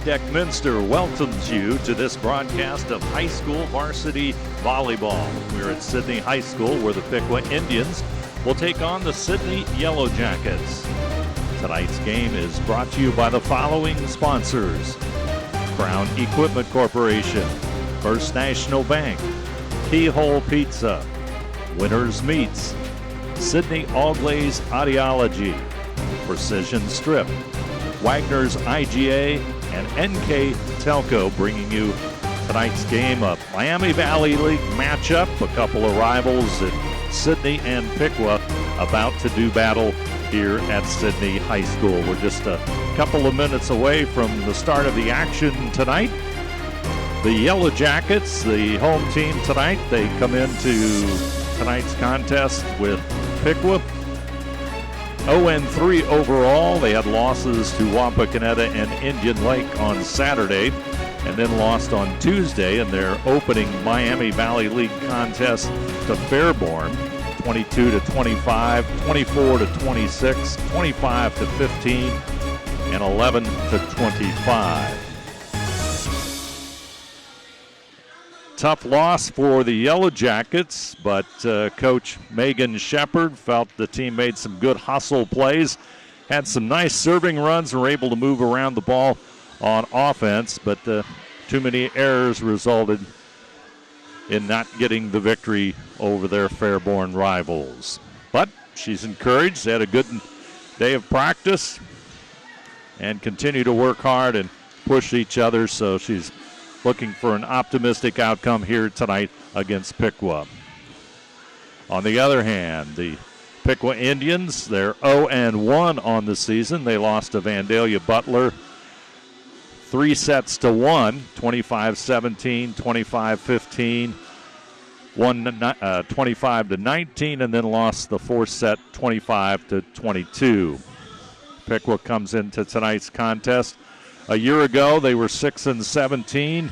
Deckminster welcomes you to this broadcast of high school varsity volleyball. We're at Sidney High School where the Piqua Indians will take on the Sidney Yellow Jackets. Tonight's game is brought to you by the following sponsors: Crown Equipment Corporation, First National Bank, Keyhole Pizza, Winners Meats, Sidney All-Glaze Audiology, Precision Strip, Wagner's IGA, and NKTelco bringing you tonight's game of Miami Valley League matchup. A couple of rivals in Sidney and Piqua about to do battle here at Sidney High School. We're just a couple of minutes away from the start of the action tonight. The Yellow Jackets, the home team tonight, they come into tonight's contest with Piqua 0-3 overall. They had losses to Wapakoneta and Indian Lake on Saturday and then lost on Tuesday in their opening Miami Valley League contest to Fairborn, 22-25, 24-26, 25-15, and 11-25. Tough loss for the Yellow Jackets, but Coach Megan Shepard felt the team made some good hustle plays, had some nice serving runs, and were able to move around the ball on offense, but too many errors resulted in not getting the victory over their Fairborn rivals. But she's encouraged. They had a good day of practice and continue to work hard and push each other, so she's looking for an optimistic outcome here tonight against Piqua. On the other hand, the Piqua Indians, they're 0-1 on the season. They lost to Vandalia Butler 3-1, 25-17, 25-15, 25-19, and then lost the fourth set 25-22. Piqua comes into tonight's contest. A year ago, they were 6-17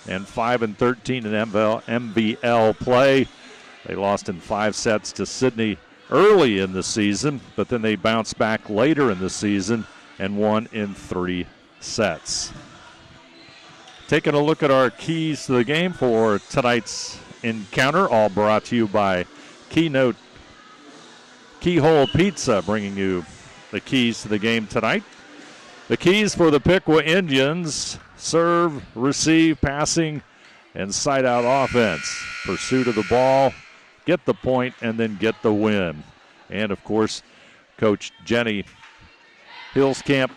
and 5-13 in MVL play. They lost in 5 sets to Sidney early in the season, but then they bounced back later in the season and won in 3 sets. Taking a look at our keys to the game for tonight's encounter, all brought to you by Keyhole Pizza, bringing you the keys to the game tonight. The keys for the Piqua Indians: serve, receive, passing, and side-out offense. Pursuit of the ball, get the point, and then get the win. And, of course, Coach Jenny Hulskamp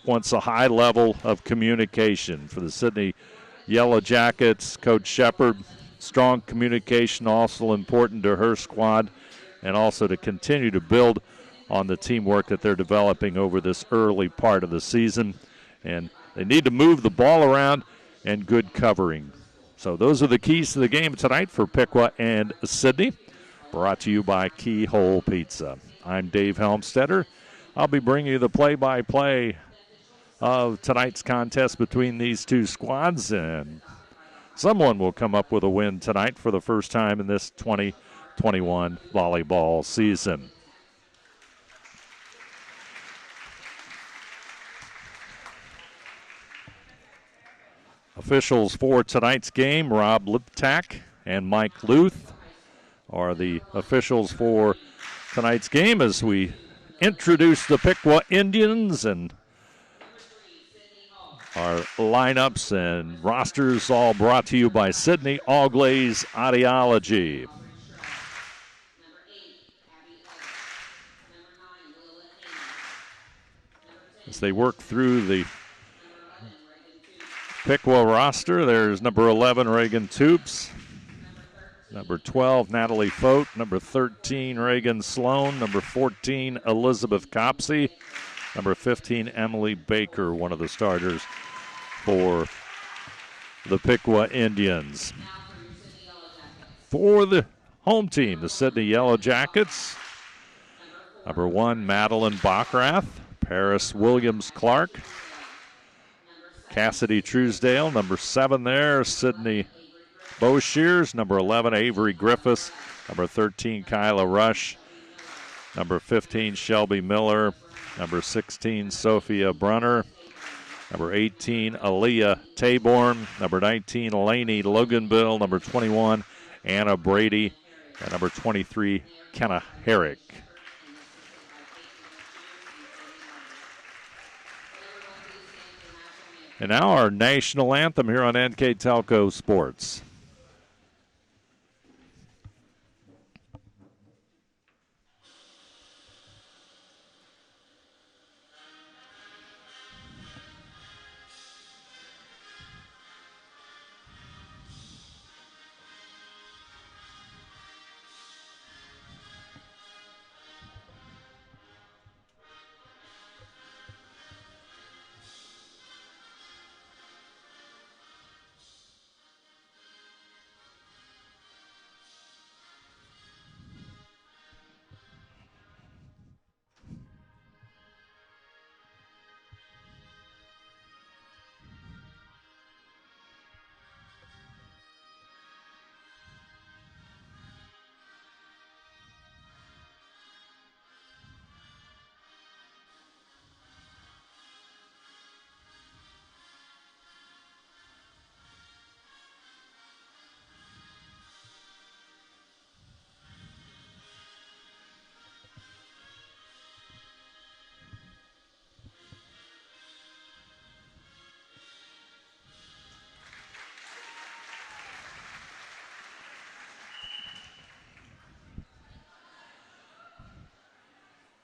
wants a high level of communication. For the Sidney Yellow Jackets, Coach Shepard, strong communication also important to her squad, and also to continue to build on the teamwork that they're developing over this early part of the season. And they need to move the ball around and good covering. So those are the keys to the game tonight for Piqua and Sidney, brought to you by Keyhole Pizza. I'm Dave Helmstetter. I'll be bringing you the play-by-play of tonight's contest between these two squads, and someone will come up with a win tonight for the first time in this 2021 volleyball season. Officials for tonight's game: Rob Liptak and Mike Luth are the officials for tonight's game as we introduce the Piqua Indians and our lineups and rosters, all brought to you by Sidney All-Glaze Audiology. As they work through the Piqua roster, there's number 11, Reagan Toops, number 12, Natalie Fote, number 13, Reagan Sloan, number 14, Elizabeth Copsey, number 15, Emily Baker, one of the starters for the Piqua Indians. For the home team, the Sidney Yellow Jackets, number 1, Madeline Bachrath, Paris Williams-Clark, Cassidy Truesdale, number 7 there, Sydney Boshears, number 11, Avery Griffiths, number 13, Kyla Rush, number 15, Shelby Miller, number 16, Sophia Brunner, Number 18, Aaliyah Taborn. Number 19, Laney Loganville. Number 21, Anna Brady. And number 23, Kenna Herrick. And now our national anthem here on NKTelco Sports.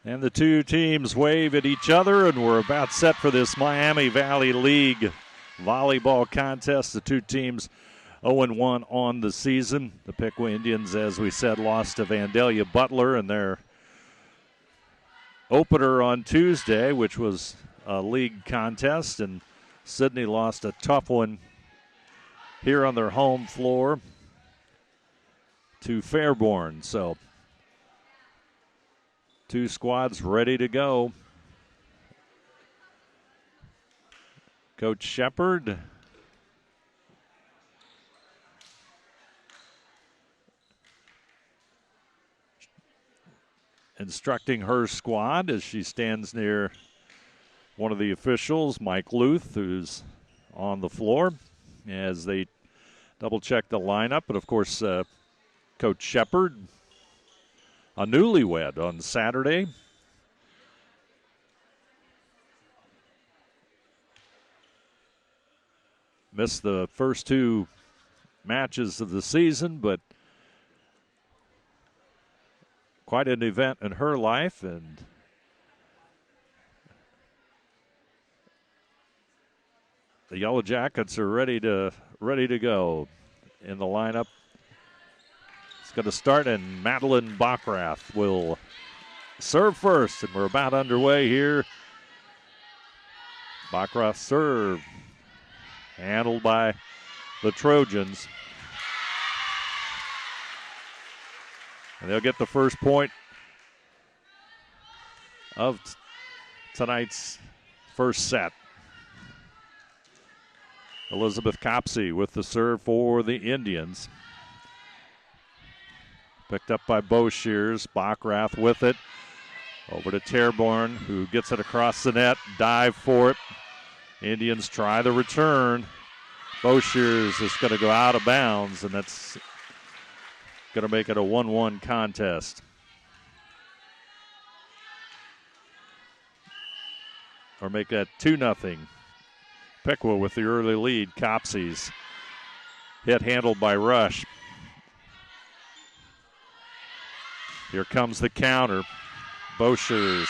And the two teams wave at each other, and we're about set for this Miami Valley League volleyball contest. The two teams 0-1 on the season. The Piqua Indians, as we said, lost to Vandalia Butler in their opener on Tuesday, which was a league contest, and Sidney lost a tough one here on their home floor to Fairborn. So two squads ready to go. Coach Shepard instructing her squad as she stands near one of the officials, Mike Luth, who's on the floor, as they double-check the lineup. But, of course, Coach Shepard, a newlywed on Saturday. Missed the first two matches of the season, but quite an event in her life, and the Yellow Jackets are ready to go in the lineup. It's going to start, and Madeline Bachrath will serve first, and we're about underway here. Bachrath serve, handled by the Trojans. And they'll get the first point of tonight's first set. Elizabeth Copsey with the serve for the Indians. Picked up by Boshears. Bachrath with it. Over to Terborn, who gets it across the net. Dive for it. Indians try the return. Boshears is going to go out of bounds, and that's going to make it a 1-1 contest. Or make that 2-0. Piqua with the early lead. Copsey's hit handled by Rush. Here comes the counter. Boshears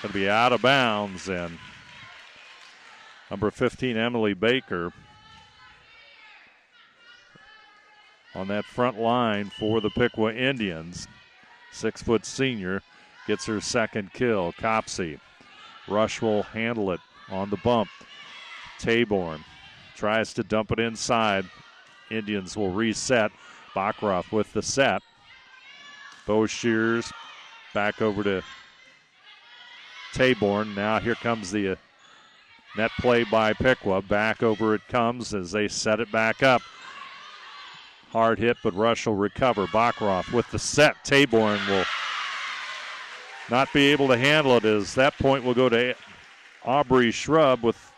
going to be out of bounds, and number 15, Emily Baker, on that front line for the Piqua Indians. 6-foot senior gets her second kill. Copsey. Rush will handle it on the bump. Taborn tries to dump it inside. Indians will reset. Bachrath with the set. Boshears back over to Taborn. Now here comes the net play by Piqua. Back over it comes as they set it back up. Hard hit, but Rush will recover. Bachrath with the set. Taborn will not be able to handle it, as that point will go to Aubrey Shrub with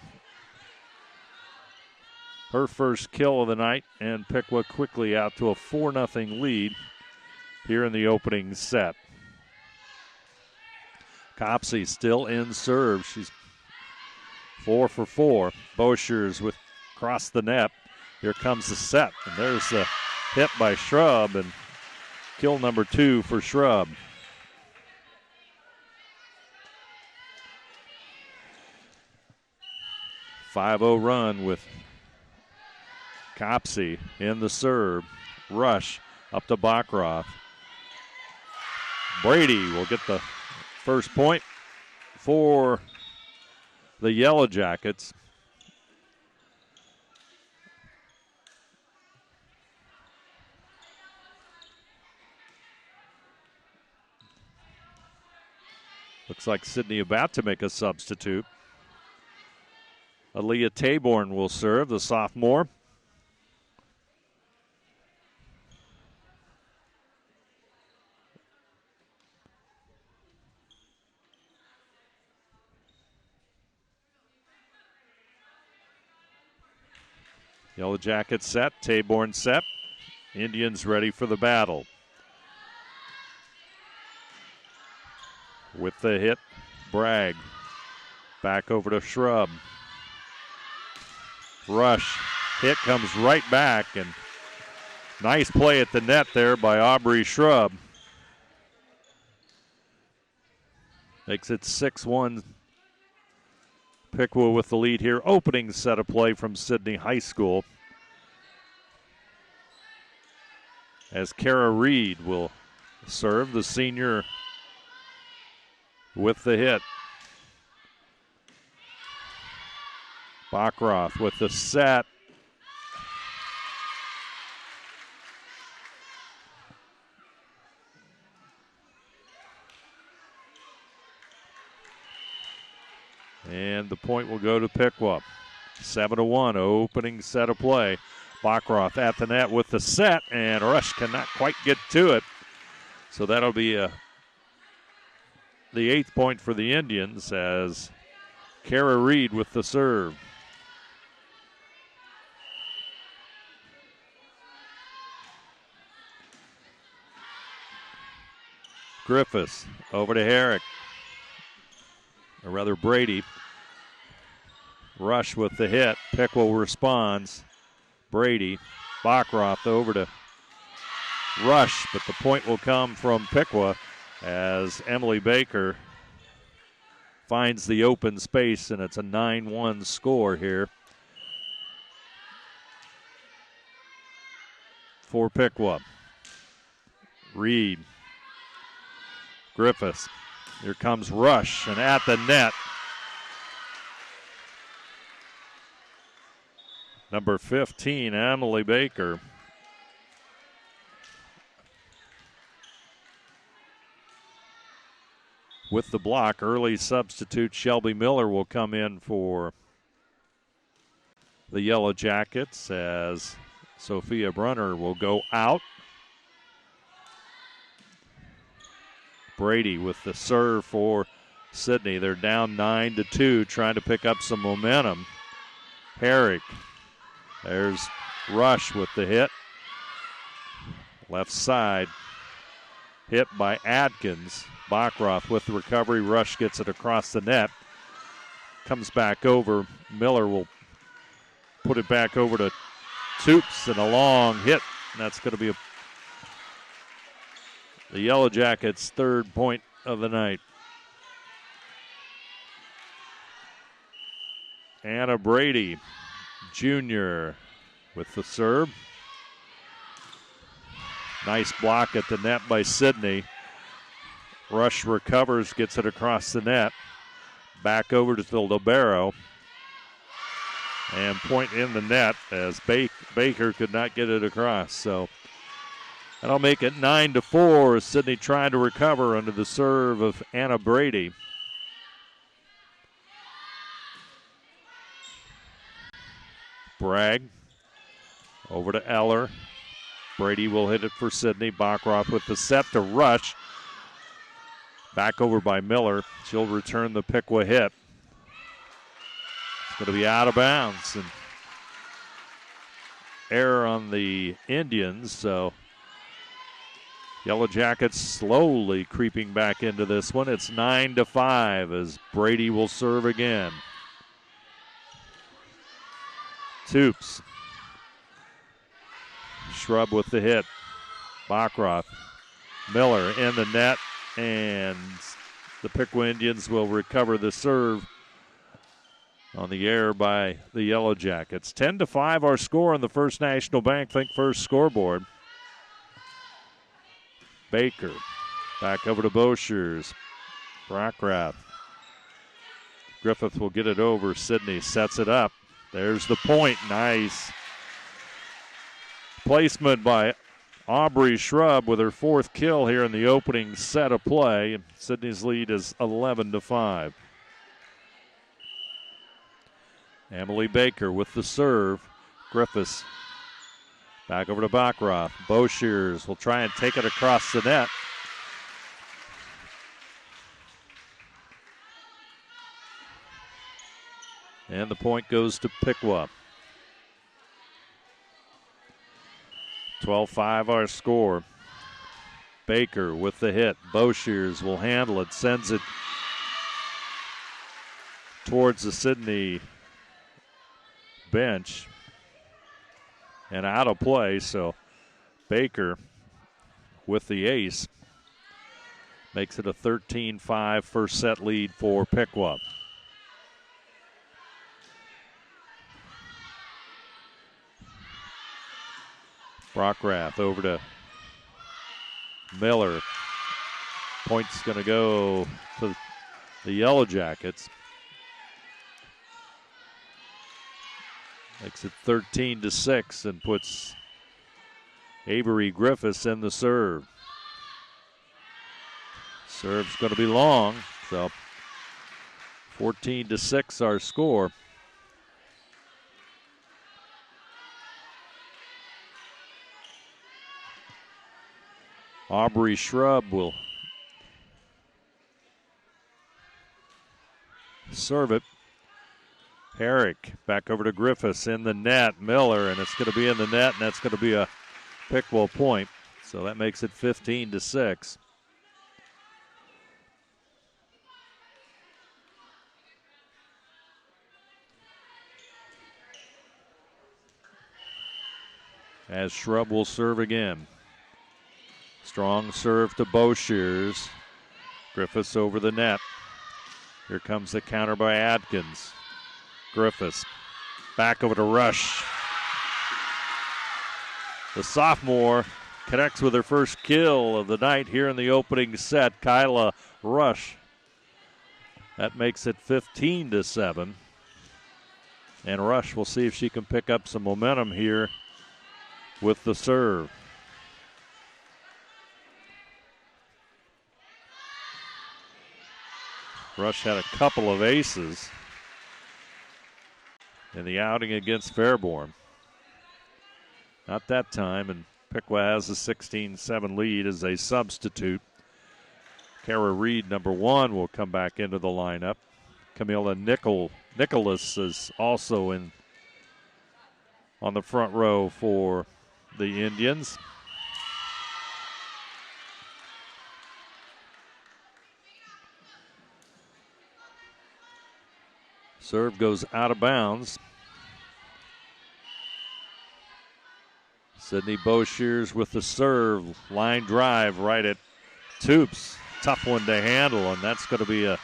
her first kill of the night, and Piqua quickly out to a 4-0 lead here in the opening set. Copsey still in serve. She's 4 for 4. Boschers with across the net. Here comes the set, and there's the hit by Shrub, and kill number 2 for Shrub. .50 run with Copsey in the serve. Rush up to Bacroft. Brady will get the first point for the Yellow Jackets. Looks like Sidney about to make a substitute. Aaliyah Taborn will serve, the sophomore. Yellow Jackets set, Taborn set. Indians ready for the battle. With the hit, Bragg. Back over to Shrub. Rush. Hit comes right back, and nice play at the net there by Aubrey Shrub. Makes it 6-1. Piqua with the lead here. Opening set of play from Sidney High School. As Kara Reed will serve, the senior with the hit. Bacroft with the set. And the point will go to Piqua. 7-1, opening set of play. Bacroft at the net with the set, and Rush cannot quite get to it. So that'll be the 8th point for the Indians as Kara Reed with the serve. Griffiths over to Herrick. Or rather Brady. Rush with the hit. Piqua responds. Brady. Bacroft over to Rush, but the point will come from Piqua as Emily Baker finds the open space, and it's a 9-1 score here for Piqua. Reed. Griffiths. Here comes Rush, and at the net, number 15, Emily Baker. With the block, early substitute Shelby Miller will come in for the Yellow Jackets as Sophia Brunner will go out. Brady with the serve for Sidney. They're down 9-2, trying to pick up some momentum. Herrick. There's Rush with the hit. Left side. Hit by Adkins. Bacroft with the recovery. Rush gets it across the net. Comes back over. Miller will put it back over to Toops, and a long hit. And that's going to be the Yellow Jackets' 3rd point of the night. Anna Brady, Jr. with the serve. Nice block at the net by Sidney. Rush recovers, gets it across the net. Back over to the libero. And point in the net as Baker could not get it across. So that'll make it 9-4 as Sidney trying to recover under the serve of Anna Brady. Bragg over to Eller. Brady will hit it for Sidney. Bacroft with the set to Rush. Back over by Miller. She'll return the Piqua hit. It's going to be out of bounds. And error on the Indians, so Yellow Jackets slowly creeping back into this one. It's 9-5 as Brady will serve again. Toops. Shrub with the hit. Bachroth. Miller in the net, and the Piqua Indians will recover the serve on the air by the Yellow Jackets. 10-5 our score on the First National Bank Think First scoreboard. Baker back over to Boschers. Brockrath. Griffith will get it over. Sidney sets it up. There's the point. Nice placement by Aubrey Shrub with her fourth kill here in the opening set of play. Sidney's lead is 11-5. Emily Baker with the serve. Griffiths back over to Bachroth. Boschers will try and take it across the net. And the point goes to Piqua. 12-5 our score. Baker with the hit. Boschers will handle it, sends it towards the Sidney bench and out of play, so Baker with the ace makes it a 13-5 first set lead for Piqua. Brockrath over to Miller. Point's going to go to the Yellow Jackets. Makes it 13-6 and puts Avery Griffiths in the serve. Serve's going to be long, so 14-6 our score. Aubrey Shrub will serve it. Herrick back over to Griffiths in the net. Miller, and it's going to be in the net, and that's going to be a Piqua point. So that makes it 15-6. As Shrub will serve again. Strong serve to Boschers. Griffiths over the net. Here comes the counter by Adkins. Griffiths back over to Rush. The sophomore connects with her first kill of the night here in the opening set. Kyla Rush. That makes it 15-7. And Rush will see if she can pick up some momentum here with the serve. Rush had a couple of aces in the outing against Fairborn. Not that time, and Piqua has a 16-7 lead as a substitute. Kara Reed, number one, will come back into the lineup. Camila Nicholas is also in on the front row for the Indians. Serve goes out of bounds. Sidney Boschers with the serve. Line drive right at Toops. Tough one to handle, and that's going to be a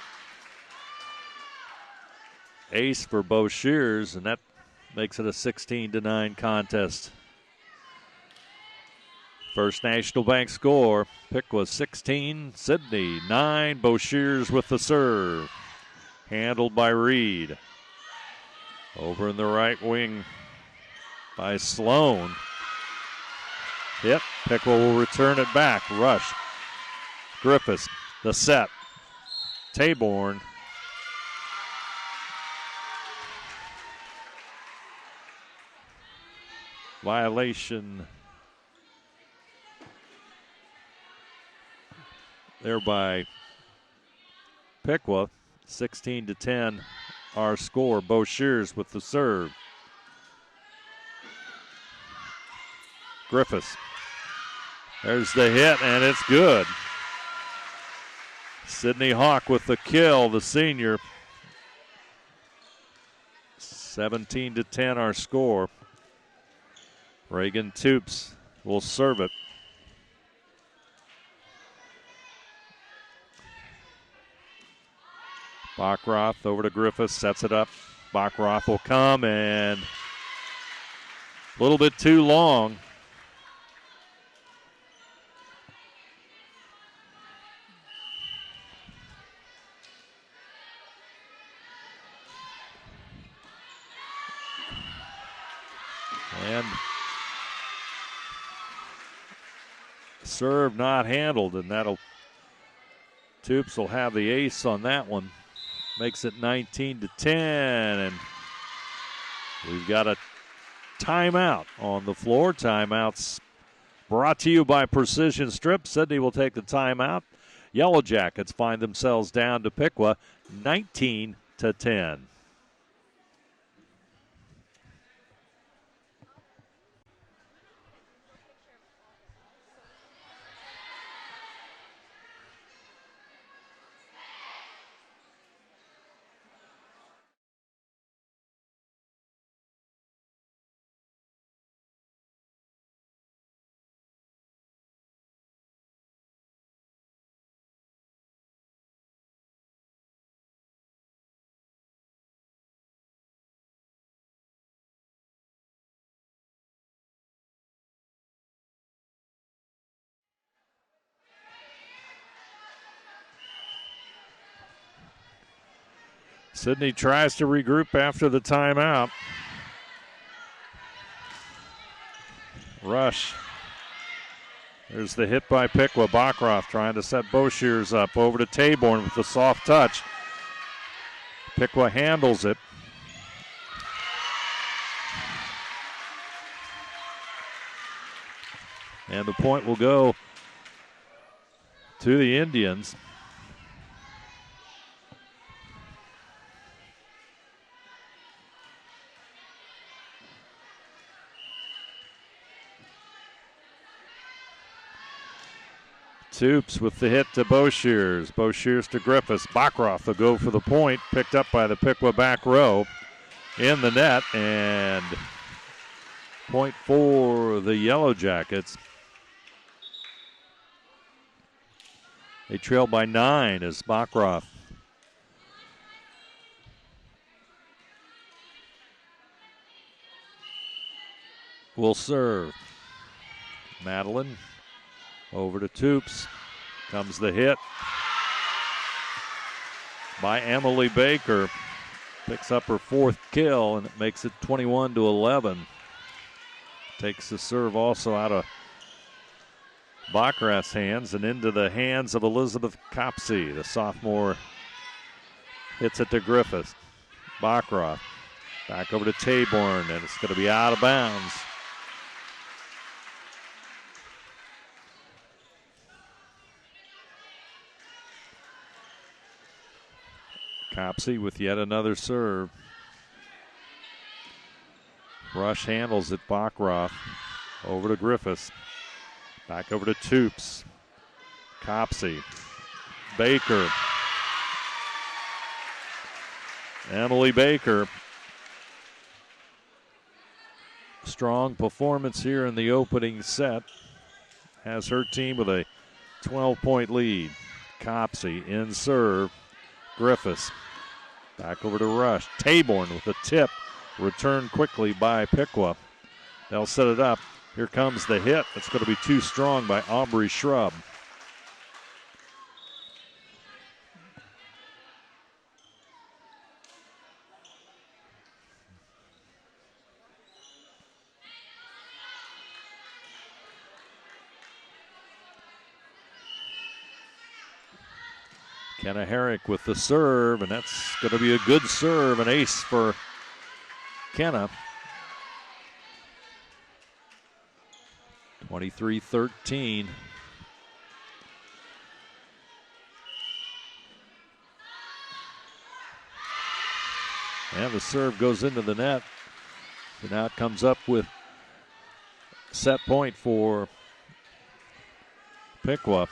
ace for Boschers, and that makes it a 16-9 contest. First National Bank score. Piqua 16, Sidney 9. Boschers with the serve. Handled by Reed. Over in the right wing by Sloan. Yep, Piqua will return it back. Rush. Griffiths, the set. Taborn. Violation there by Piqua. 16-10 our score. Bo Shears with the serve. Griffiths. There's the hit, and it's good. Sidney Hawk with the kill, the senior. 17-10 our score. Reagan Toops will serve it. Bachroth over to Griffiths, sets it up. Bachroth will come, and a little bit too long. And serve not handled, and Toops will have the ace on that one. Makes it 19-10, and we've got a timeout on the floor. Timeouts brought to you by Precision Strip. Sidney will take the timeout. Yellow Jackets find themselves down to Piqua, 19-10. Sidney tries to regroup after the timeout. Rush. There's the hit by Piqua. Bachroth trying to set Boshears up. Over to Taborn with the soft touch. Piqua handles it. And the point will go to the Indians. Toops with the hit to Boshears. Boshears to Griffiths. Bachroth will go for the point. Picked up by the Piqua back row. In the net, and point for the Yellow Jackets. They trail by 9 as Bachroth will serve. Madeline over to Toops. Comes the hit by Emily Baker. Picks up her 4th kill, and it makes it 21-11. Takes the serve also out of Bachroth's hands and into the hands of Elizabeth Copsey. The sophomore hits it to Griffith. Bachroth back over to Taborn, and it's going to be out of bounds. Copsey with yet another serve. Rush handles it. Bachroth over to Griffiths. Back over to Toops. Copsey. Baker. Emily Baker. Strong performance here in the opening set. Has her team with a 12-point lead. Copsey in serve. Griffiths. Back over to Rush. Taborn with a tip. Returned quickly by Piqua. They'll set it up. Here comes the hit. It's going to be too strong by Aubrey Shrub. Kenna Herrick with the serve, and that's going to be a good serve, an ace for Kenna. 23-13. And the serve goes into the net. So now it comes up with set point for Piqua.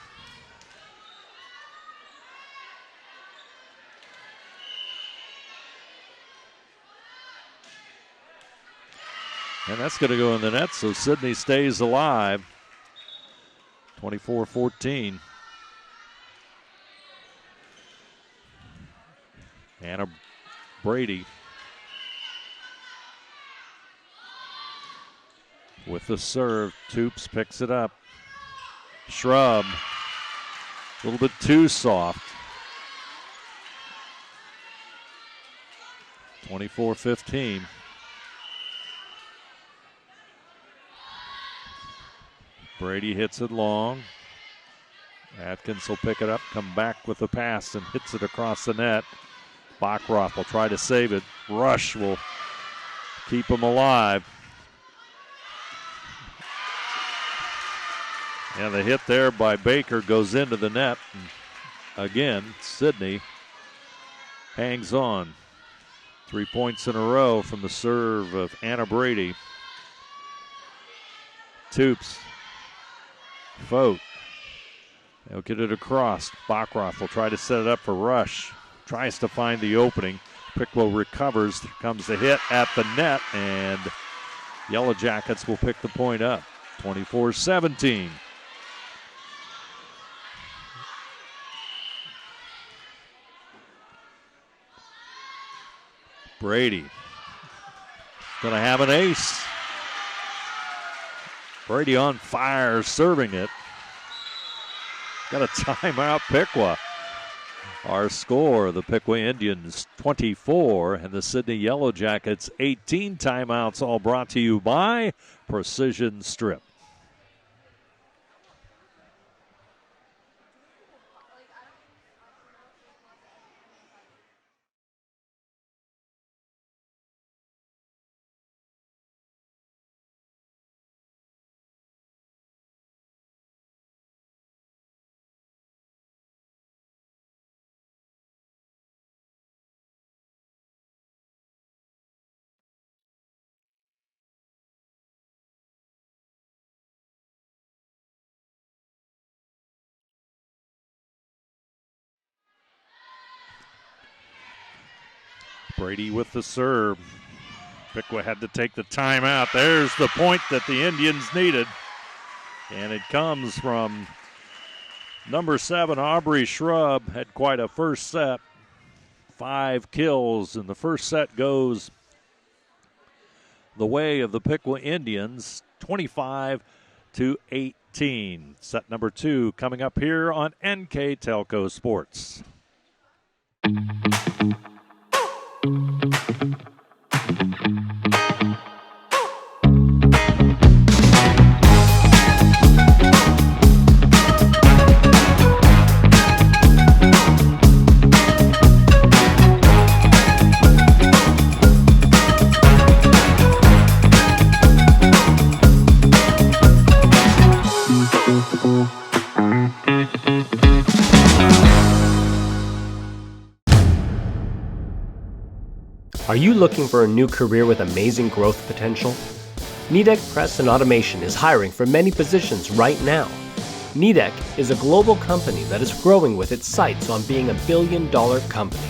And that's going to go in the net, so Sidney stays alive. 24-14. Anna Brady with the serve. Toops picks it up. Shrub. A little bit too soft. 24-15. Brady hits it long. Atkins will pick it up, come back with the pass, and hits it across the net. Bachroth will try to save it. Rush will keep him alive. And the hit there by Baker goes into the net. And again, Sidney hangs on. 3 points in a row from the serve of Anna Brady. Toops. Vogt. They'll get it across. Bachroth will try to set it up for Rush. Tries to find the opening. Piqua recovers. Here comes the hit at the net, and Yellow Jackets will pick the point up. 24-17. Brady going to have an ace. Brady on fire, serving it. Got a timeout, Piqua. Our score, the Piqua Indians 24 and the Sidney Yellow Jackets 18 timeouts, all brought to you by Precision Strip. Brady with the serve. Piqua had to take the timeout. There's the point that the Indians needed. And it comes from number 7, Aubrey Shrub. Had quite a first set. 5 kills, and the first set goes the way of the Piqua Indians, 25-18. Set number 2 coming up here on NKTelco Sports. Are you looking for a new career with amazing growth potential? Nidec Press and Automation is hiring for many positions right now. Nidec is a global company that is growing with its sights on being a billion-dollar company.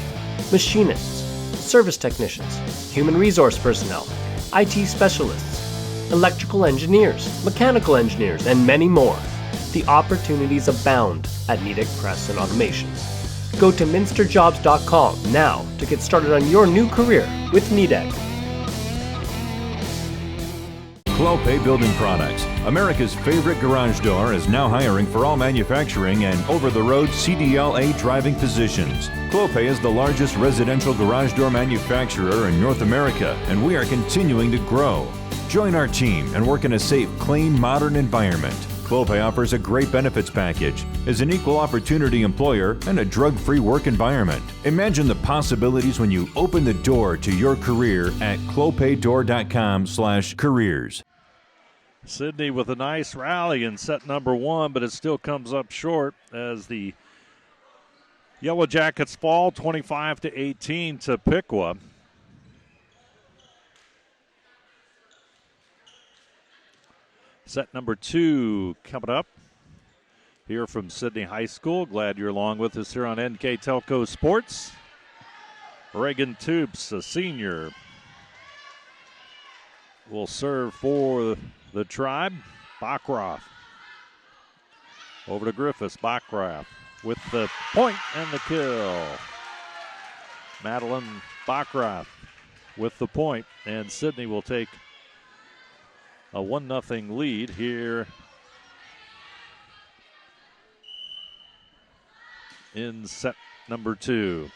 Machinists, service technicians, human resource personnel, IT specialists, electrical engineers, mechanical engineers, and many more. The opportunities abound at Nidec Press and Automation. Go to minsterjobs.com now to get started on your new career with Nidec. Clopay Building Products, America's favorite garage door, is now hiring for all manufacturing and over-the-road CDLA driving positions. Clopay is the largest residential garage door manufacturer in North America, and we are continuing to grow. Join our team and work in a safe, clean, modern environment. Clopay offers a great benefits package, is an equal opportunity employer, and a drug-free work environment. Imagine the possibilities when you open the door to your career at clopaydoor.com/careers. Sidney with a nice rally in set number 1, but it still comes up short as the Yellow Jackets fall 25-18 to Piqua. Set number 2 coming up here from Sidney High School. Glad you're along with us here on NKTelco Sports. Reagan Toops, a senior, will serve for the Tribe. Bachroff over to Griffiths. Bachroff with the point and the kill. Madeline Bachroff with the point, and Sidney will take a 1-0 lead here in set number 2.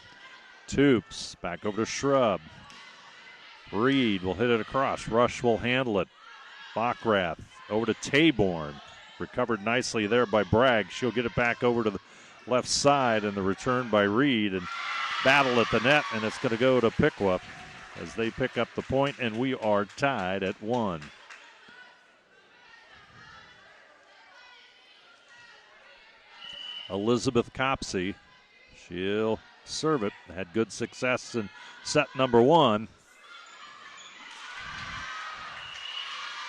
Toops back over to Shrub. Reed will hit it across. Rush will handle it. Bachrath over to Taborn. Recovered nicely there by Bragg. She'll get it back over to the left side, and the return by Reed, and battle at the net, and it's going to go to Piqua as they pick up the point, and we are tied at 1. Elizabeth Copsey, she'll serve it. Had good success in set number 1.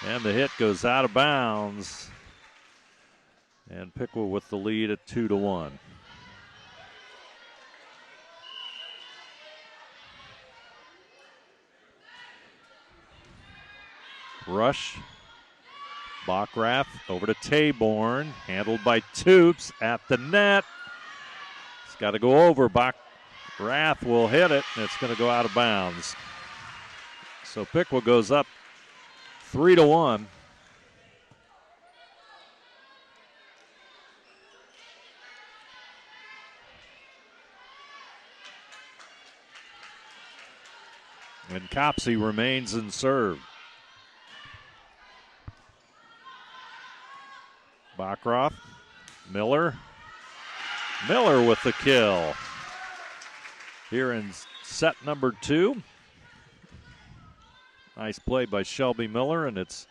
And the hit goes out of bounds. And Piqua with the lead at 2-1. Rush. Bachrath over to Taborn. Handled by Toops at the net. It's got to go over. Bachrath will hit it, and it's going to go out of bounds. So Piqua goes up 3-1. And Copsey remains in serve. Bachroff, Miller with the kill. Here in set number 2. Nice play by Shelby Miller, and it's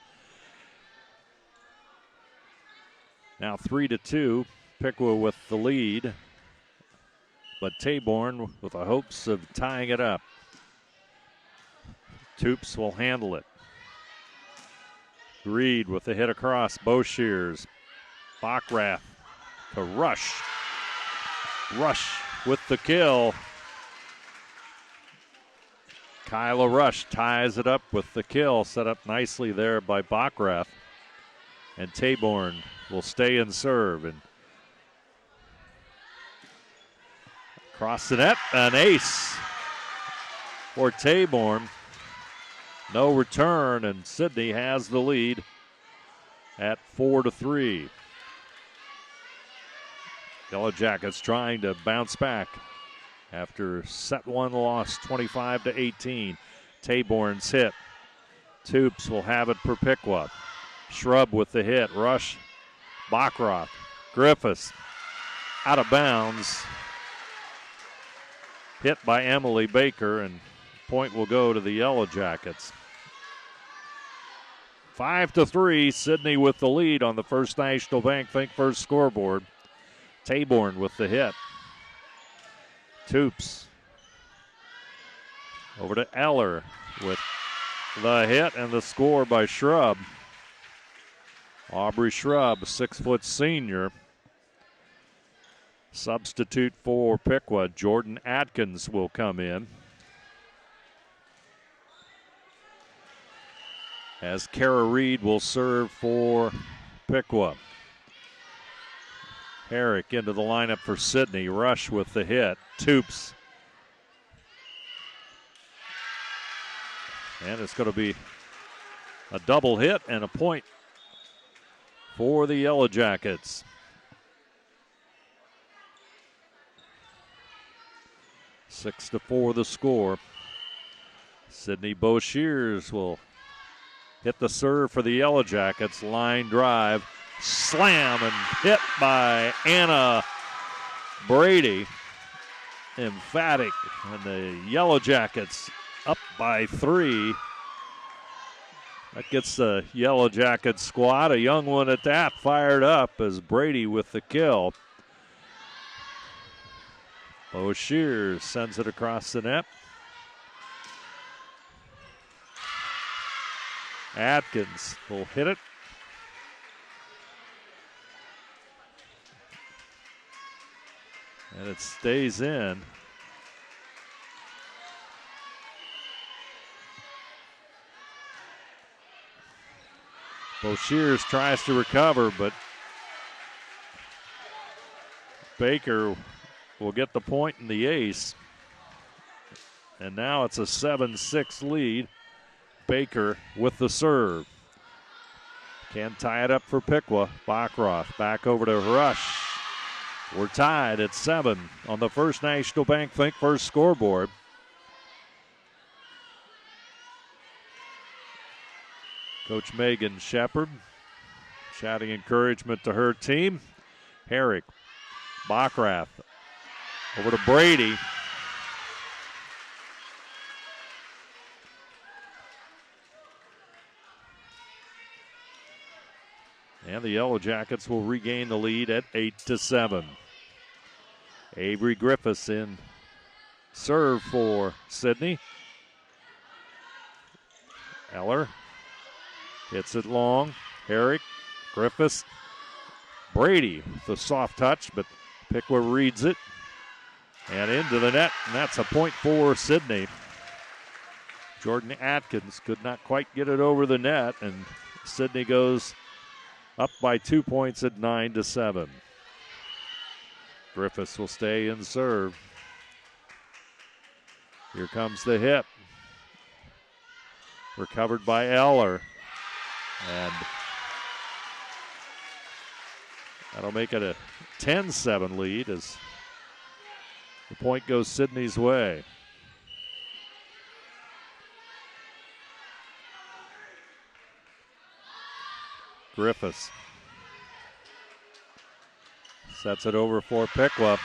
now 3-2. Piqua with the lead, but Taborn with the hopes of tying it up. Toops will handle it. Reed with the hit across. Boshears. Bachrath to Rush. Rush with the kill. Kyla Rush ties it up with the kill. Set up nicely there by Bachrath. And Taborn will stay and serve. And across the net, an ace for Taborn. No return, and Sidney has the lead at 4-3. Yellow Jackets trying to bounce back after set 1 loss 25-18. Taborn's hit. Toops will have it for Piqua. Shrub with the hit. Rush. Bachroff. Griffiths out of bounds. Hit by Emily Baker, and point will go to the Yellow Jackets. 5-3, Sidney with the lead on the First National Bank Think First scoreboard. Taborn with the hit. Toops over to Eller with the hit and the score by Shrub. Aubrey Shrub, 6-foot senior. Substitute for Piqua, Jordan Atkins will come in. As Kara Reed will serve for Piqua. Herrick into the lineup for Sidney. Rush with the hit. Toops. And it's going to be a double hit and a point for the Yellow Jackets. 6-4 the score. Sidney Boshears will hit the serve for the Yellow Jackets. Line drive. Slam and hit by Anna Brady. Emphatic. And the Yellow Jackets up by 3. That gets the Yellow Jackets squad, a young one at that, fired up as Brady with the kill. Boshears sends it across the net. Atkins will hit it. And it stays in. Boshears tries to recover, but Baker will get the point in the ace. And now it's a 7-6 lead. Baker with the serve. Can tie it up for Piqua. Backroth back over to Rush. We're tied at 7 on the First National Bank Think First scoreboard. Coach Megan Shepard shouting encouragement to her team. Herrick, Backrath over to Brady. And the Yellow Jackets will regain the lead at 8-7. Avery Griffiths in serve for Sidney. Eller hits it long. Herrick, Griffiths, Brady with a soft touch, but Piqua reads it. And into the net, and that's a point for Sidney. Jordan Atkins could not quite get it over the net, and Sidney goes up by 2 points at 9-7. Griffiths will stay in serve. Here comes the hit. Recovered by Eller. And that'll make it a 10-7 lead as the point goes Sidney's way. Griffiths sets it over for Piqua.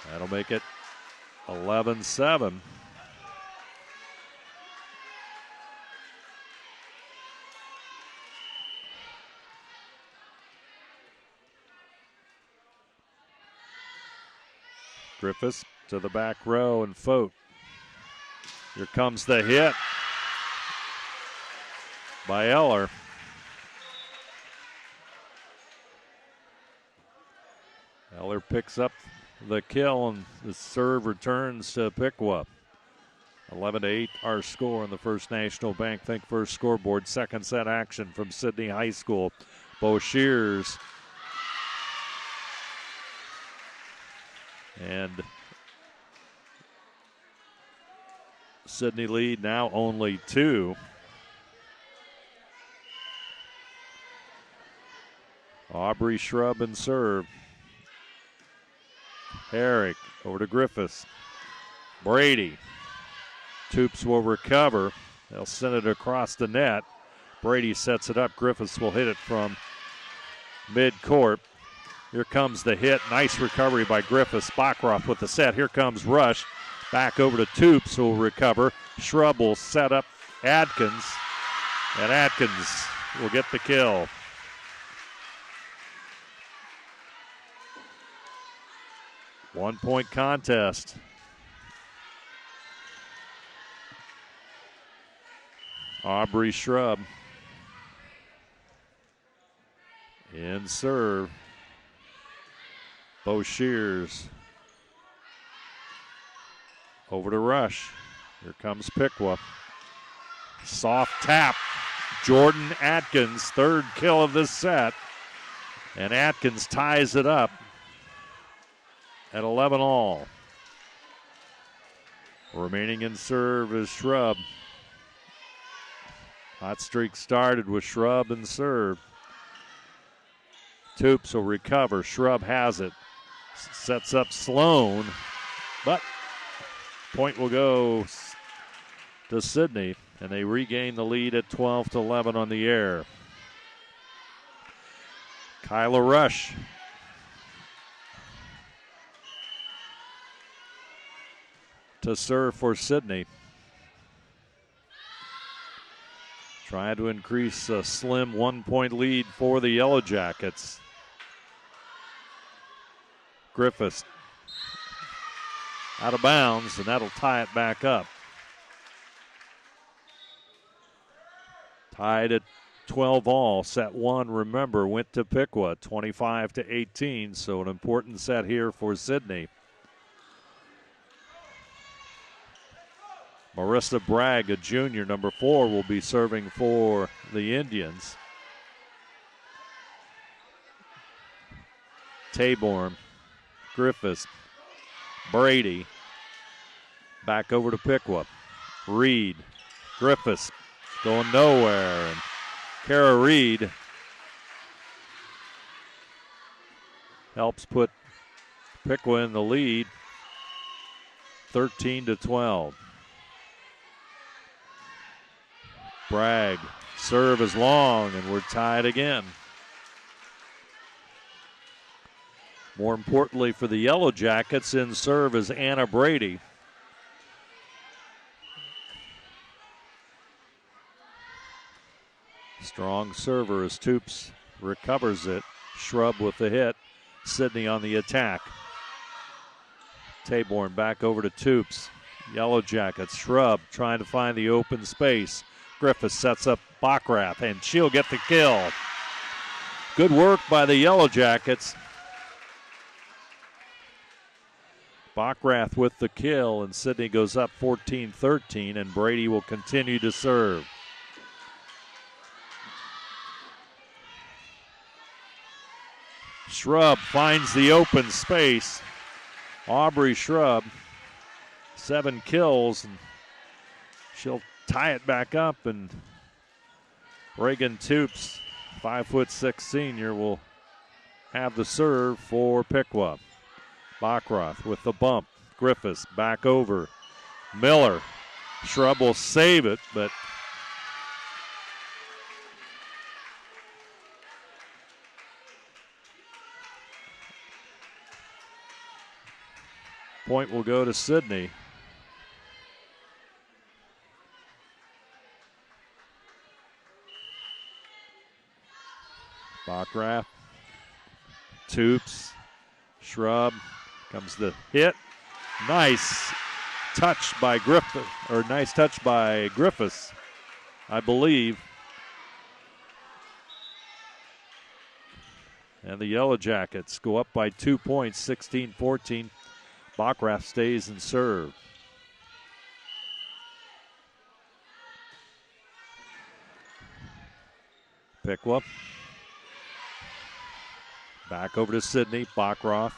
That'll make it 11-7. Griffiths to the back row and Fote. Here comes the hit by Eller. Eller picks up the kill and the serve returns to Piqua. 11-8 our score on the First National Bank Think First scoreboard. Second set action from Sidney High School. Boshears and Sidney lead now only 2. Aubrey Shrub and serve. Herrick over to Griffiths. Brady. Toops will recover. They'll send it across the net. Brady sets it up. Griffiths will hit it from mid-court. Here comes the hit. Nice recovery by Griffiths. Backrath with the set. Here comes Rush. Back over to Toops who will recover. Shrub will set up Adkins. And Adkins will get the kill. One-point contest. Aubrey Shrub in serve. Boshears over to Rush. Here comes Piqua. Soft tap. Jordan Atkins, third kill of this set. And Atkins ties it up at 11 all. Remaining in serve is Shrub. Hot streak started with Shrub and serve. Toops will recover. Shrub has it. Sets up Sloan. But point will go to Sidney. And they regain the lead at 12-11 on the air. Kyla Rush. To serve for Sidney. Trying to increase a slim 1-point lead for the Yellow Jackets. Griffiths out of bounds, and that'll tie it back up. Tied at 12 all. Set one, remember, went to Piqua, 25-18. So an important set here for Sidney. Marissa Bragg, a junior, number 4, will be serving for the Indians. Taborn, Griffiths, Brady, back over to Piqua. Reed, Griffiths, going nowhere, and Kara Reed helps put Piqua in the lead, 13-12. Bragg, serve is long, and we're tied again. More importantly for the Yellow Jackets, in serve is Anna Brady. Strong server as Toops recovers it. Shrub with the hit. Sidney on the attack. Taborn back over to Toops. Yellow Jackets. Shrub trying to find the open space. Griffith sets up Backrath, and she'll get the kill. Good work by the Yellow Jackets. Backrath with the kill, and Sidney goes up 14-13, and Brady will continue to serve. Shrub finds the open space. Aubrey Shrub, 7 kills, and she'll tie it back up, and Reagan Toops, 5'6" senior, will have the serve for Piqua. Backrath with the bump. Griffiths back over. Miller. Shrub will save it, but point will go to Sidney. Backrath. Toops. Shrub. Comes the hit. Nice touch by Griffith, or nice touch by Griffiths, I believe. And the Yellow Jackets go up by 2 points, 16-14. Backrath stays in serve. Piqua. Back over to Sidney. Backrath.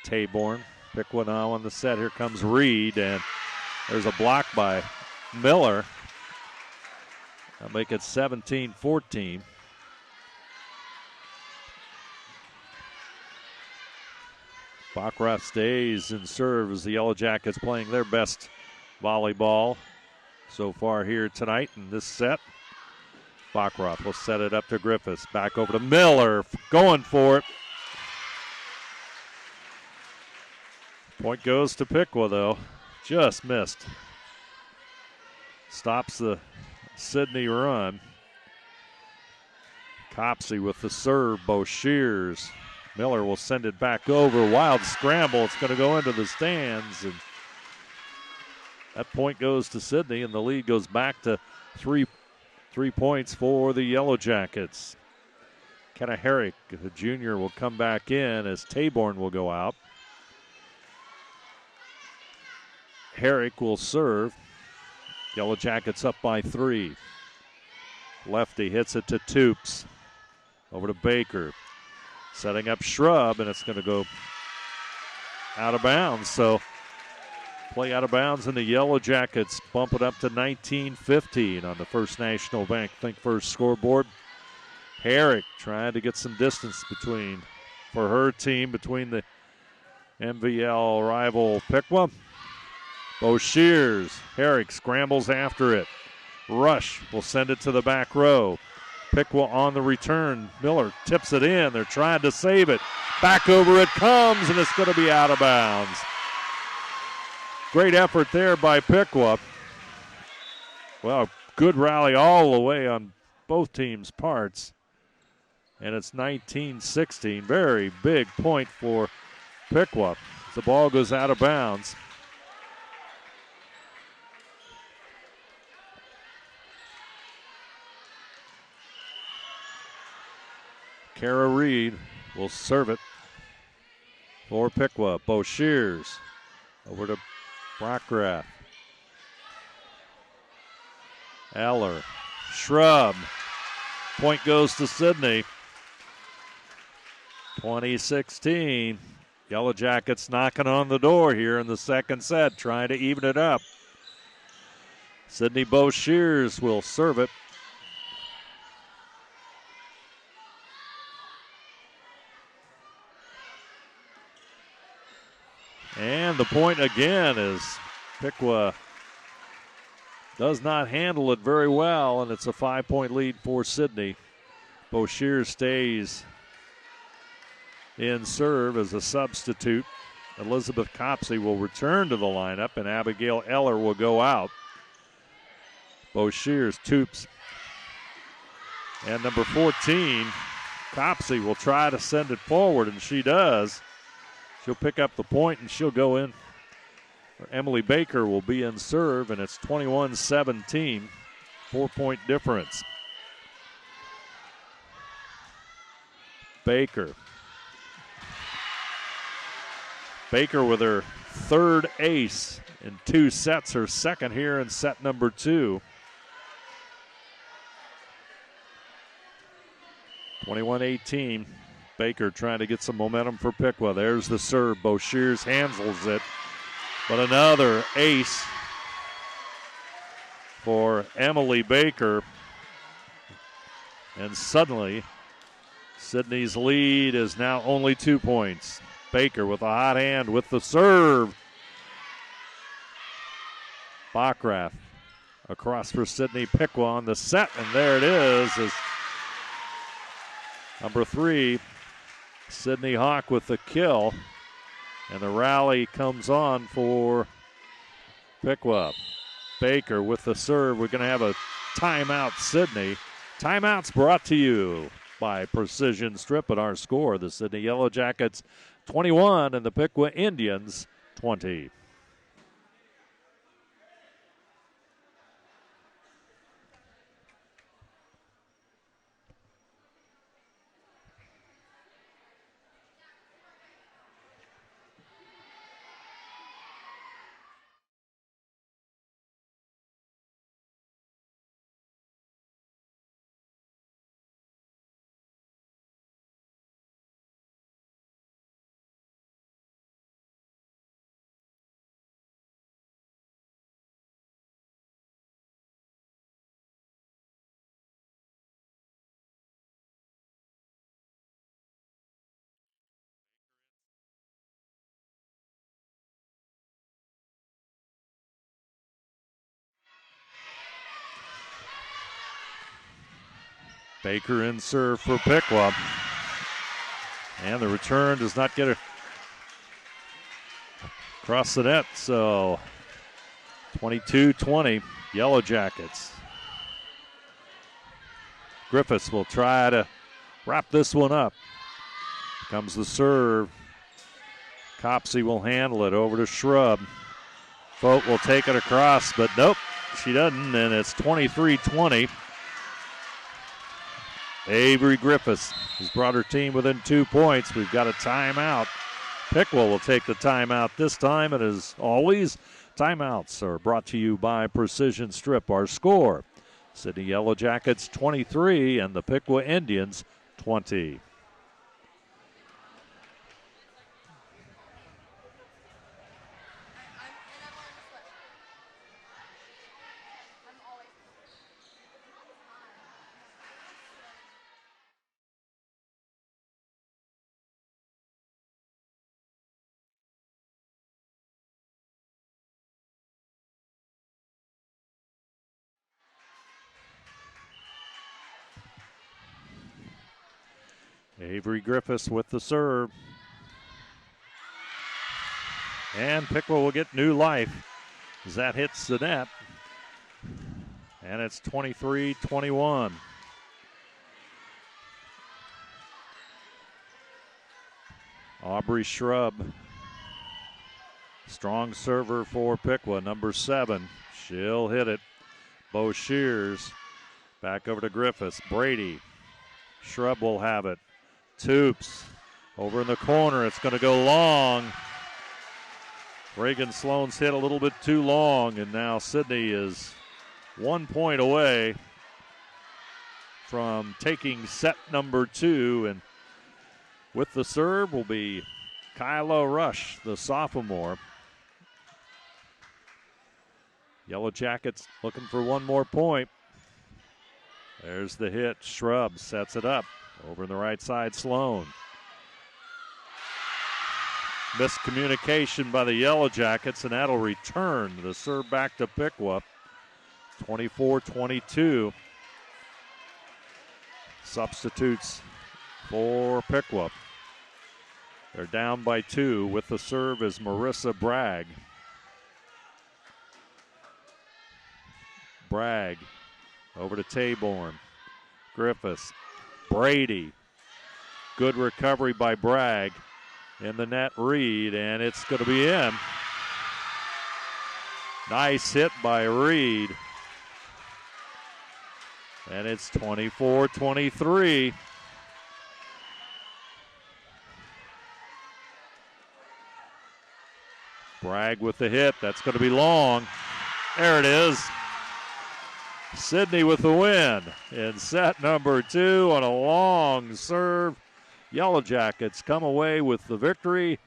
Taborn. Piqua now on the set. Here comes Reed, and there's a block by Miller. That'll make it 17-14. Backrath stays and serves. The Yellow Jackets playing their best volleyball so far here tonight in this set. Backrath will set it up to Griffiths. Back over to Miller, going for it. Point goes to Piqua, though. Just missed. Stops the Sidney run. Copsey with the serve. Boshears. Miller will send it back over. Wild scramble. It's going to go into the stands. And that point goes to Sidney, and the lead goes back to three points for the Yellow Jackets. Kenna Herrick, the junior, will come back in as Taborn will go out. Herrick will serve. Yellow Jackets up by 3. Lefty hits it to Toops. Over to Baker. Setting up Shrub, and it's going to go out of bounds. So play out of bounds, and the Yellow Jackets bump it up to 19-15 on the First National Bank Think First scoreboard. Herrick trying to get some distance for her team between the MVL rival Piqua. Boshears. Herrick scrambles after it. Rush will send it to the back row. Piqua on the return. Miller tips it in. They're trying to save it. Back over it comes, and it's going to be out of bounds. Great effort there by Piqua. Well, good rally all the way on both teams' parts. And it's 19-16. Very big point for Piqua. The ball goes out of bounds. Kara Reed will serve it for Piqua. Bo Shears over to Brockrath. Eller. Shrub. Point goes to Sidney. 2016. Yellow Jackets knocking on the door here in the second set, trying to even it up. Sidney Bo Shears will serve it. And the point again is Piqua does not handle it very well, and it's a 5-point lead for Sidney. Bo Shears stays in serve as a substitute. Elizabeth Copsey will return to the lineup, and Abigail Eller will go out. Bo Shears toops. And number 14, Copsey will try to send it forward, and she does. She'll pick up the point, and she'll go in. Emily Baker will be in serve, and it's 21-17, 4-point difference. Baker with her third ace in 2 sets, her second here in set number 2. 21-18. Baker trying to get some momentum for Piqua. There's the serve. Bo Shears handles it. But another ace for Emily Baker. And suddenly, Sidney's lead is now only 2 points. Baker with a hot hand with the serve. Bockrath across for Sidney. Piqua on the set, and there it is. Number 3, Sidney Hawk with the kill. And the rally comes on for Piqua. Baker with the serve. We're going to have a timeout, Sidney. Timeouts brought to you by Precision Strip. At our score, the Sidney Yellow Jackets 21 and the Piqua Indians 20. Baker in serve for Piqua. And the return does not get it across the net. So 22-20, Yellow Jackets. Griffiths will try to wrap this one up. Comes the serve. Copsey will handle it over to Shrub. Fote will take it across, but nope, she doesn't, and it's 23-20. Avery Griffiths has brought her team within 2 points. We've got a timeout. Piqua will take the timeout this time, and as always, timeouts are brought to you by Precision Strip. Our score, Sidney Yellow Jackets 23 and the Piqua Indians 20. Avery Griffiths with the serve. And Piqua will get new life as that hits the net. And it's 23-21. Aubrey Shrub, strong server for Piqua, number 7. She'll hit it. Bo Shears back over to Griffiths. Brady. Shrub will have it. Toops over in the corner. It's going to go long. Reagan Sloan's hit a little bit too long, and now Sidney is 1 point away from taking set number 2. And with the serve will be Kyla Rush, the sophomore. Yellow Jackets looking for one more point. There's the hit. Shrub sets it up. Over in the right side, Sloan. Miscommunication by the Yellow Jackets, and that'll return the serve back to Piqua. 24-22. Substitutes for Piqua. They're down by 2. With the serve is Marissa Bragg. Bragg over to Taborn. Griffiths. Brady. Good recovery by Bragg. In the net, Reed, and it's going to be in. Nice hit by Reed. And it's 24-23. Bragg with the hit. That's going to be long. There it is. Sidney with the win in set number 2 on a long serve. Yellow Jackets come away with the victory,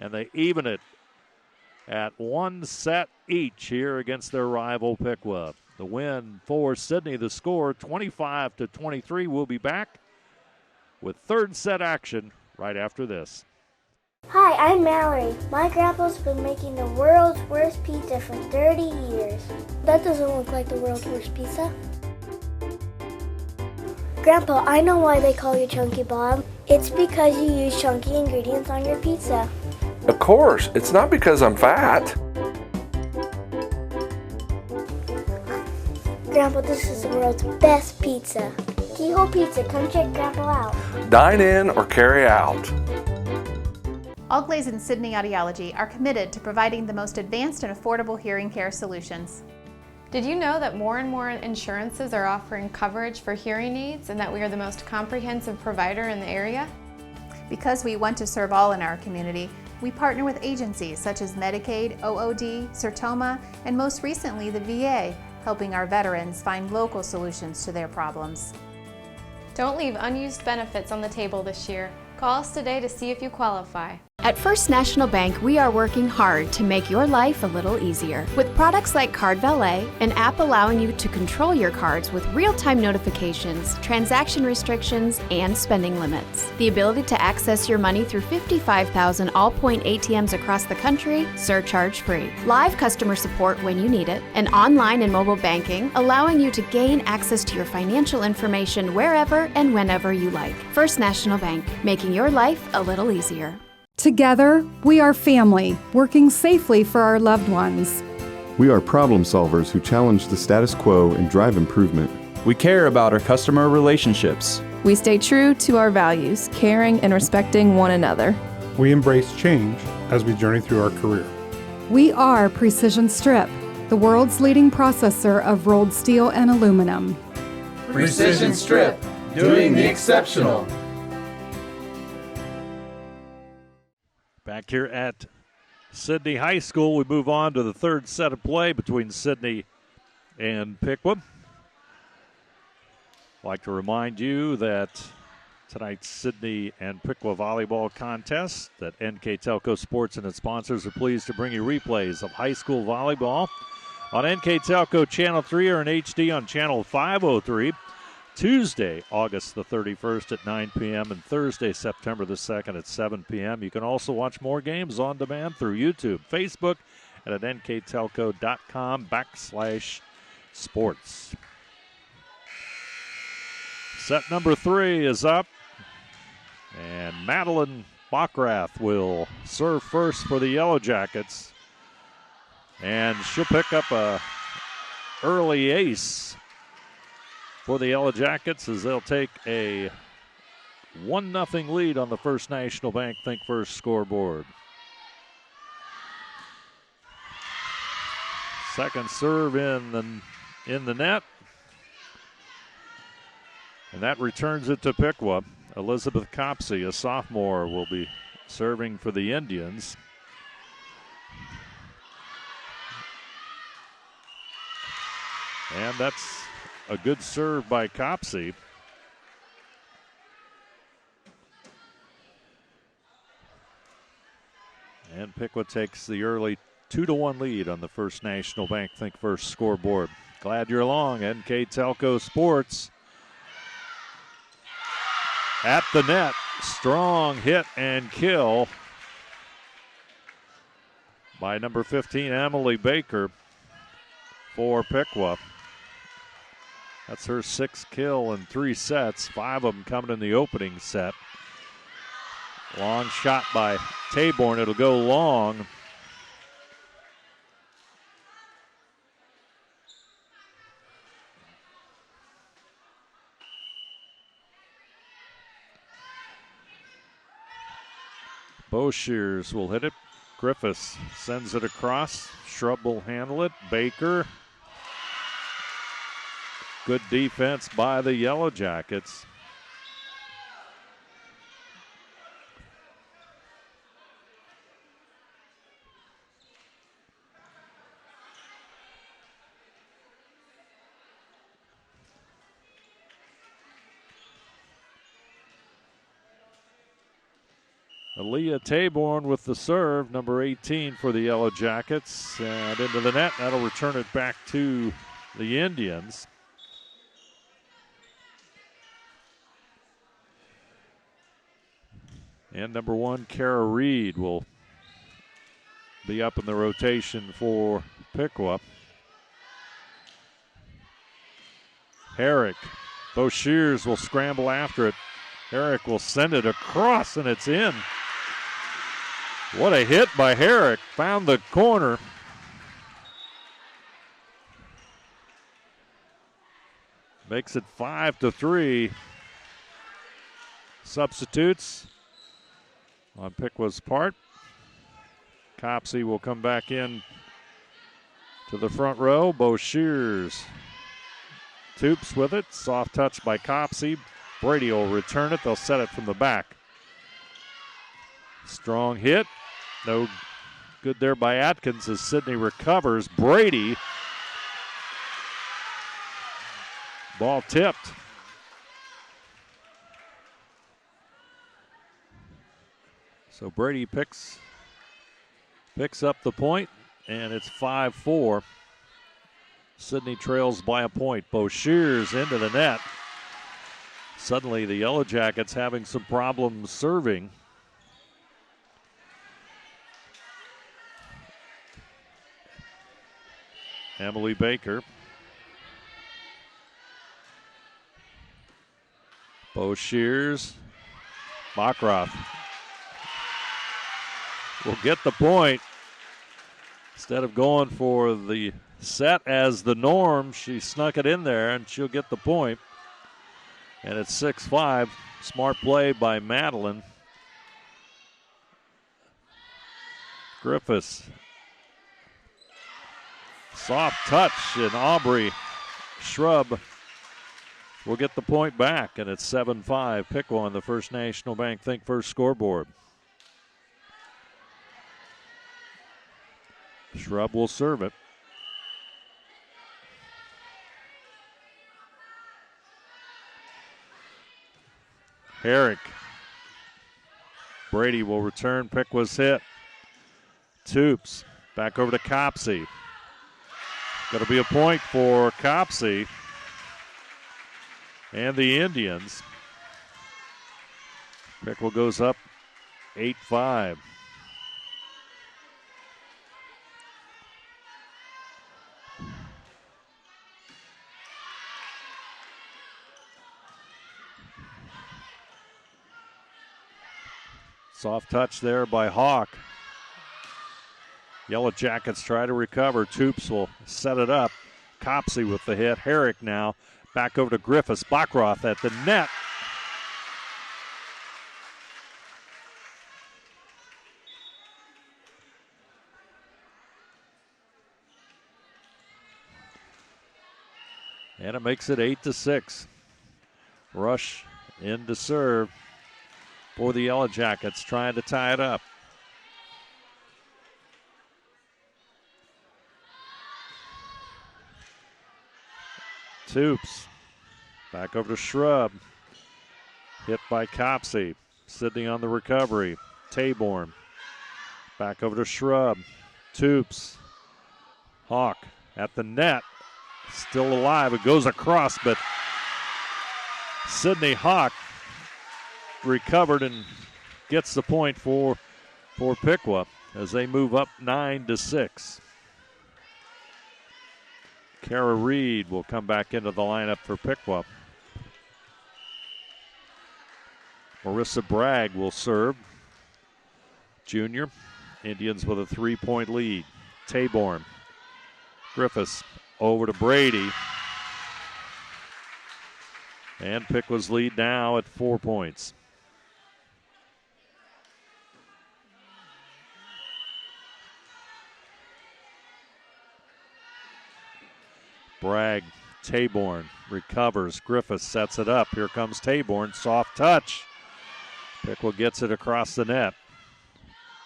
and they even it at 1 set each here against their rival Piqua. The win for Sidney, the score 25-23. We'll be back with third set action right after this. Hi, I'm Mallory. My grandpa's been making the world's worst pizza for 30 years. That doesn't look like the world's worst pizza. Grandpa, I know why they call you Chunky Bob. It's because you use chunky ingredients on your pizza. Of course, it's not because I'm fat. Grandpa, this is the world's best pizza. Keyhole Pizza, come check Grandpa out. Dine in or carry out. Allglaze and Sidney Audiology are committed to providing the most advanced and affordable hearing care solutions. Did you know that more and more insurances are offering coverage for hearing aids and that we are the most comprehensive provider in the area? Because we want to serve all in our community, we partner with agencies such as Medicaid, OOD, Sertoma, and most recently the VA, helping our veterans find local solutions to their problems. Don't leave unused benefits on the table this year. Call us today to see if you qualify. At First National Bank, we are working hard to make your life a little easier. With products like Card Valet, an app allowing you to control your cards with real-time notifications, transaction restrictions, and spending limits. The ability to access your money through 55,000 all-point ATMs across the country, surcharge-free. Live customer support when you need it, and online and mobile banking, allowing you to gain access to your financial information wherever and whenever you like. First National Bank, making your life a little easier. Together, we are family, working safely for our loved ones. We are problem solvers who challenge the status quo and drive improvement. We care about our customer relationships. We stay true to our values, caring and respecting one another. We embrace change as we journey through our career. We are Precision Strip, the world's leading processor of rolled steel and aluminum. Precision Strip, doing the exceptional. Back here at Sidney High School, we move on to the third set of play between Sidney and Piqua. I'd like to remind you that tonight's Sidney and Piqua volleyball contest, that NKTelco Sports and its sponsors are pleased to bring you replays of high school volleyball on NKTelco Channel 3 or in HD on Channel 503. Tuesday, August the 31st at 9 p.m. and Thursday, September the 2nd at 7 p.m. You can also watch more games on demand through YouTube, Facebook, and at nktelco.com/sports. Set number 3 is up, and Madeline Bachrath will serve first for the Yellow Jackets, and she'll pick up a early ace for the Yellow Jackets as they'll take a 1-0 lead on the First National Bank Think First scoreboard. Second serve in the net. And that returns it to Piqua. Elizabeth Copsey, a sophomore, will be serving for the Indians. And that's a good serve by Copsey. And Piqua takes the early 2-1 lead on the First National Bank Think First scoreboard. Glad you're along. NKTelco Sports. At the net, strong hit and kill by number 15, Emily Baker, for Piqua. That's her 6th kill in 3 sets, 5 of them coming in the opening set. Long shot by Taborn. It'll go long. Boshears will hit it. Griffiths sends it across. Shrub will handle it. Baker. Good defense by the Yellow Jackets. Aaliyah Taborn with the serve, number 18 for the Yellow Jackets. And into the net. That'll return it back to the Indians. And number 1, Kara Reed, will be up in the rotation for Piqua. Herrick. Boshears will scramble after it. Herrick will send it across, and it's in. What a hit by Herrick. Found the corner. Makes it 5-3. Substitutes on Piqua's part. Copsey will come back in to the front row. Boshears. Toops with it. Soft touch by Copsey. Brady will return it. They'll set it from the back. Strong hit. No good there by Atkins as Sidney recovers. Brady. Ball tipped. So Brady picks up the point, and it's 5-4. Sidney trails by a point. Boshears into the net. Suddenly the Yellow Jackets having some problems serving. Emily Baker. Boshears. Bachroff will get the point. Instead of going for the set as the norm, she snuck it in there, and she'll get the point. And it's 6-5. Smart play by Madeline. Griffiths. Soft touch, and Aubrey Shrub will get the point back, and it's 7-5. Piqua on the First National Bank Think First scoreboard. Shrub will serve it. Herrick. Brady will return. Piqua's hit. Toops. Back over to Copsey. Going to be a point for Copsey and the Indians. Piqua goes up 8-5. Soft touch there by Hawk. Yellow Jackets try to recover. Toops will set it up. Copsey with the hit. Herrick now back over to Griffiths. Bachroff at the net. And it makes it 8-6. Rush in to serve for the Yellow Jackets, trying to tie it up. Toops. Back over to Shrub. Hit by Copsey. Sidney on the recovery. Taborn. Back over to Shrub. Toops. Hawk at the net. Still alive. It goes across, but Sidney Hawk recovered and gets the point for Piqua as they move up 9-6. Kara Reed will come back into the lineup for Piqua. Marissa Bragg will serve. Junior. Indians with a 3-point lead. Taborn. Griffiths over to Brady. And Piqua's lead now at 4 points. Bragg, Taborn recovers. Griffiths sets it up. Here comes Taborn. Soft touch. Piqua gets it across the net.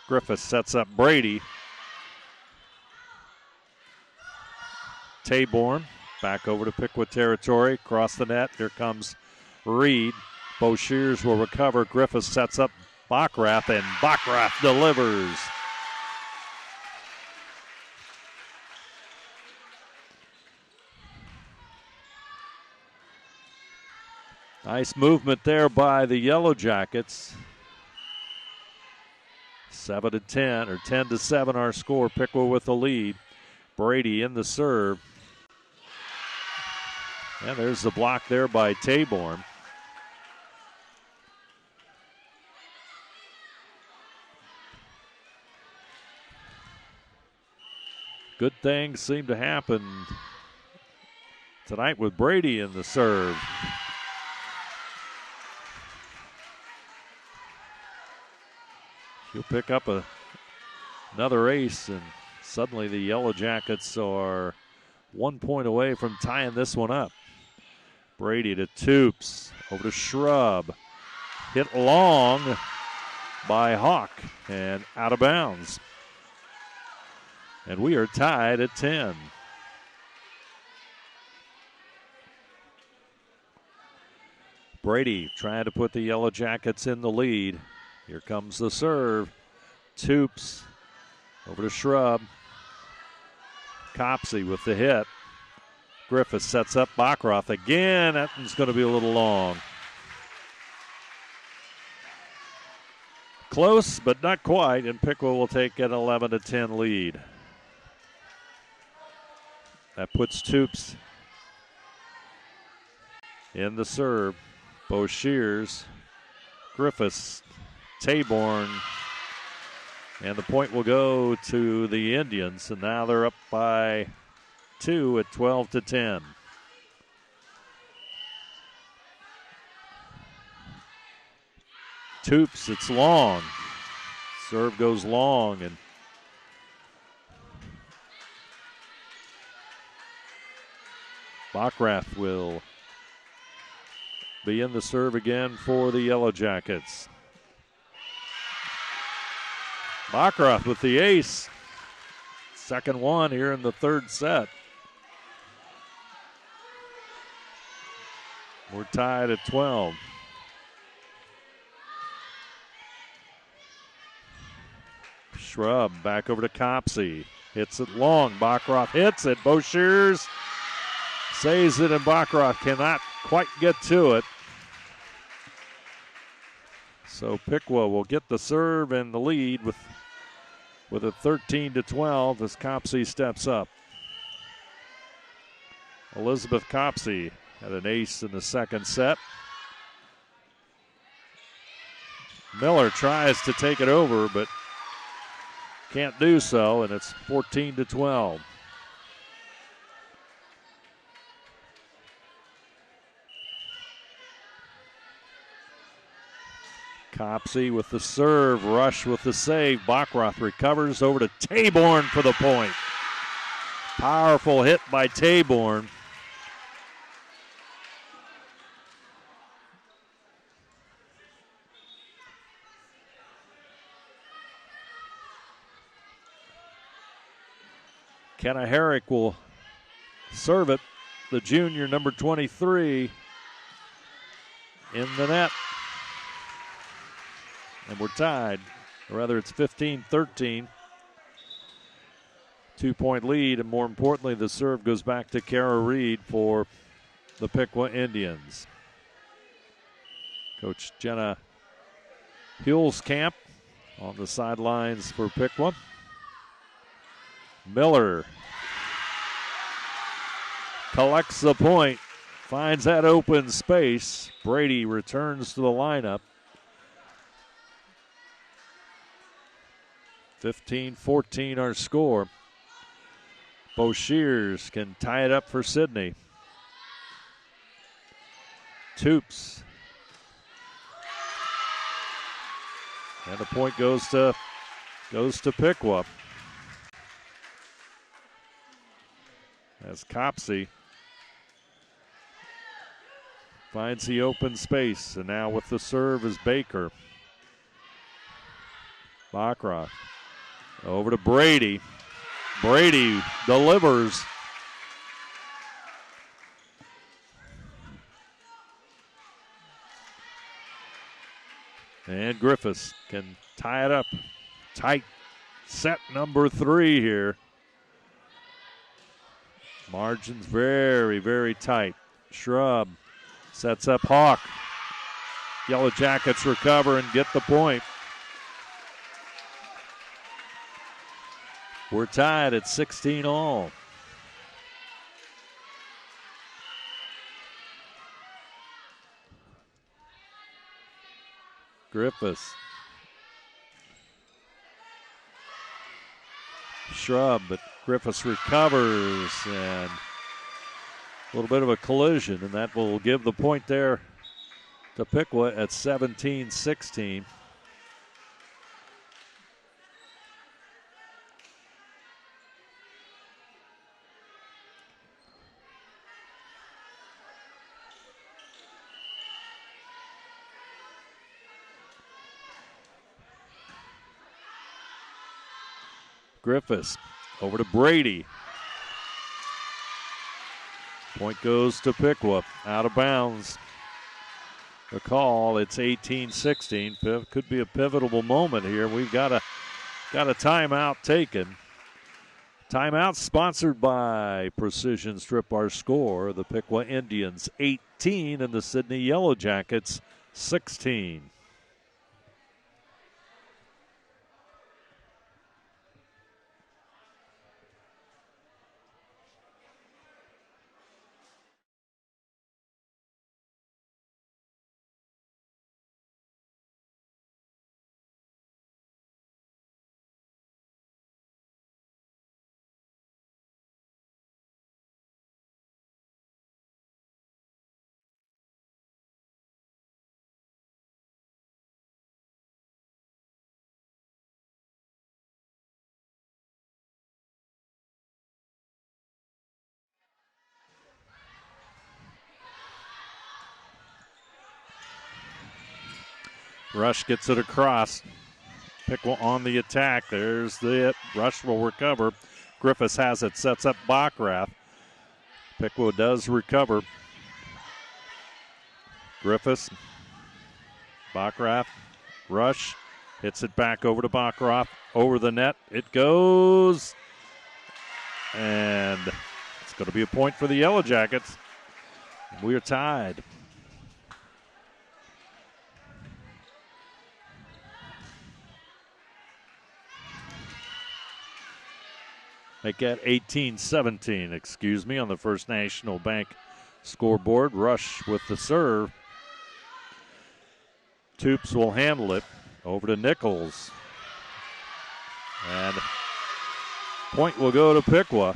Griffiths sets up Brady. Taborn back over to Piqua territory. Across the net. Here comes Reed. Boshears will recover. Griffiths sets up Backrath, and Backrath delivers. Nice movement there by the Yellow Jackets. 7-10, or 10-7 our score. Piqua with the lead. Brady in the serve. And there's the block there by Taborn. Good things seem to happen tonight with Brady in the serve. She'll pick up another ace, and suddenly the Yellow Jackets are 1 point away from tying this one up. Brady to Toops, over to Shrub. Hit long by Hawk and out of bounds. And we are tied at 10. Brady trying to put the Yellow Jackets in the lead. Here comes the serve. Toops over to Shrub. Copsey with the hit. Griffith sets up Backrath again. That one's going to be a little long. Close, but not quite, and Piqua will take an 11-10 lead. That puts Toops in the serve. Boshears, Griffiths, Taborn, and the point will go to the Indians, and now they're up by 2 at 12-10. Toops, it's long. Serve goes long, and Backrath will be in the serve again for the Yellow Jackets. Backrath with the ace. Second one here in the third set. We're tied at 12. Shrub back over to Copsey. Hits it long. Backrath hits it. Boshears saves it, and Backrath cannot quite get to it. So Piqua will get the serve and the lead with a 13-12 as Copsey steps up. Elizabeth Copsey had an ace in the second set. Miller tries to take it over, but can't do so, and it's 14-12. Copsey with the serve, Rush with the save. Backrath recovers over to Taborn for the point. Powerful hit by Taborn. Kenna Herrick will serve it. The junior, number 23, in the net. And we're tied. Or rather, it's 15-13. 2-point lead, and more importantly, the serve goes back to Kara Reed for the Piqua Indians. Coach Jenna Hulskamp on the sidelines for Piqua. Miller collects the point, finds that open space. Brady returns to the lineup. 15-14 our score. Bo Shears can tie it up for Sidney. Toops. And the point goes to Piqua. As Copsey finds the open space, and now with the serve is Baker. Bachrach over to Brady. Brady delivers. And Griffiths can tie it up. Tight set number 3 here. Margins very, very tight. Shrub sets up Hawk. Yellow Jackets recover and get the point. We're tied at 16 all. Griffiths. Shrub, but Griffiths recovers, and a little bit of a collision, and that will give the point there to Piqua at 17-16. Griffiths over to Brady. Point goes to Piqua. Out of bounds. The call, it's 18-16. Could be a pivotal moment here. We've got a timeout taken. Timeout sponsored by Precision Strip. Our score, the Piqua Indians 18 and the Sidney Yellow Jackets 16. Rush gets it across. Piqua on the attack. There's the Rush will recover. Griffiths has it, sets up Bachrach. Piqua does recover. Griffiths, Bachrach, Rush hits it back over to Bachrach. Over the net, it goes. And it's going to be a point for the Yellow Jackets. We are tied. Make that 18-17, on the First National Bank scoreboard. Rush with the serve. Toops will handle it. Over to Nichols. And point will go to Piqua.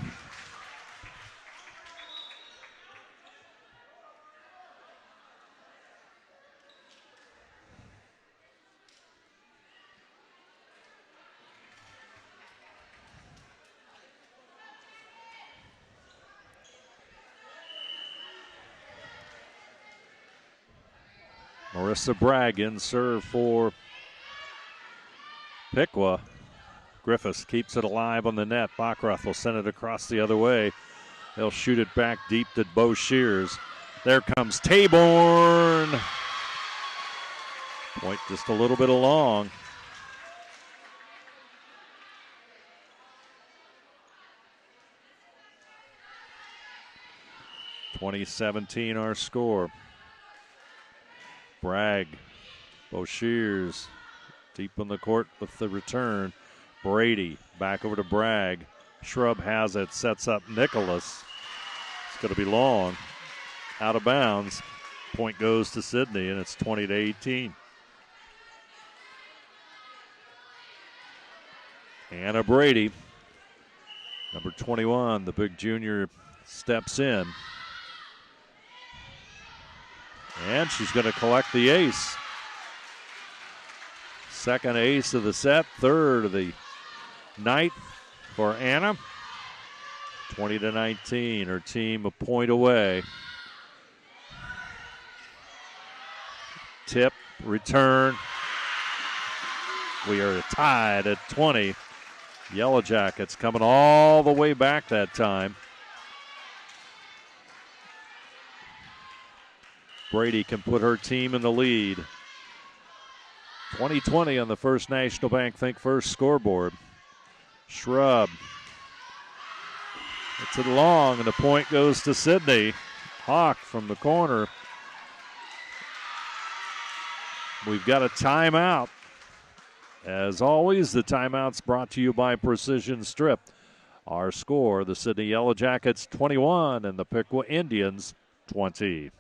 Marissa Bragg in serve for Piqua. Griffiths keeps it alive on the net. Bachroth will send it across the other way. They'll shoot it back deep to Bo Shears. There comes Taborn. Point just a little bit along. (20-17) our score. Bragg, Bo Shears deep in the court with the return. Brady back over to Bragg. Shrub has it, sets up Nicholas. It's going to be long. Out of bounds. Point goes to Sidney, and it's 20-18. Anna Brady, number 21, the big junior, steps in. And she's going to collect the ace. Second ace of the set, third of the night for Anna. 20-19, her team a point away. Tip, return. We are tied at 20. Yellow Jackets coming all the way back that time. Brady can put her team in the lead. 20-20 on the First National Bank Think First scoreboard. Shrub. It's it long, and the point goes to Sidney. Hawk from the corner. We've got a timeout. As always, the timeout's brought to you by Precision Strip. Our score, the Sidney Yellow Jackets 21 and the Piqua Indians 20.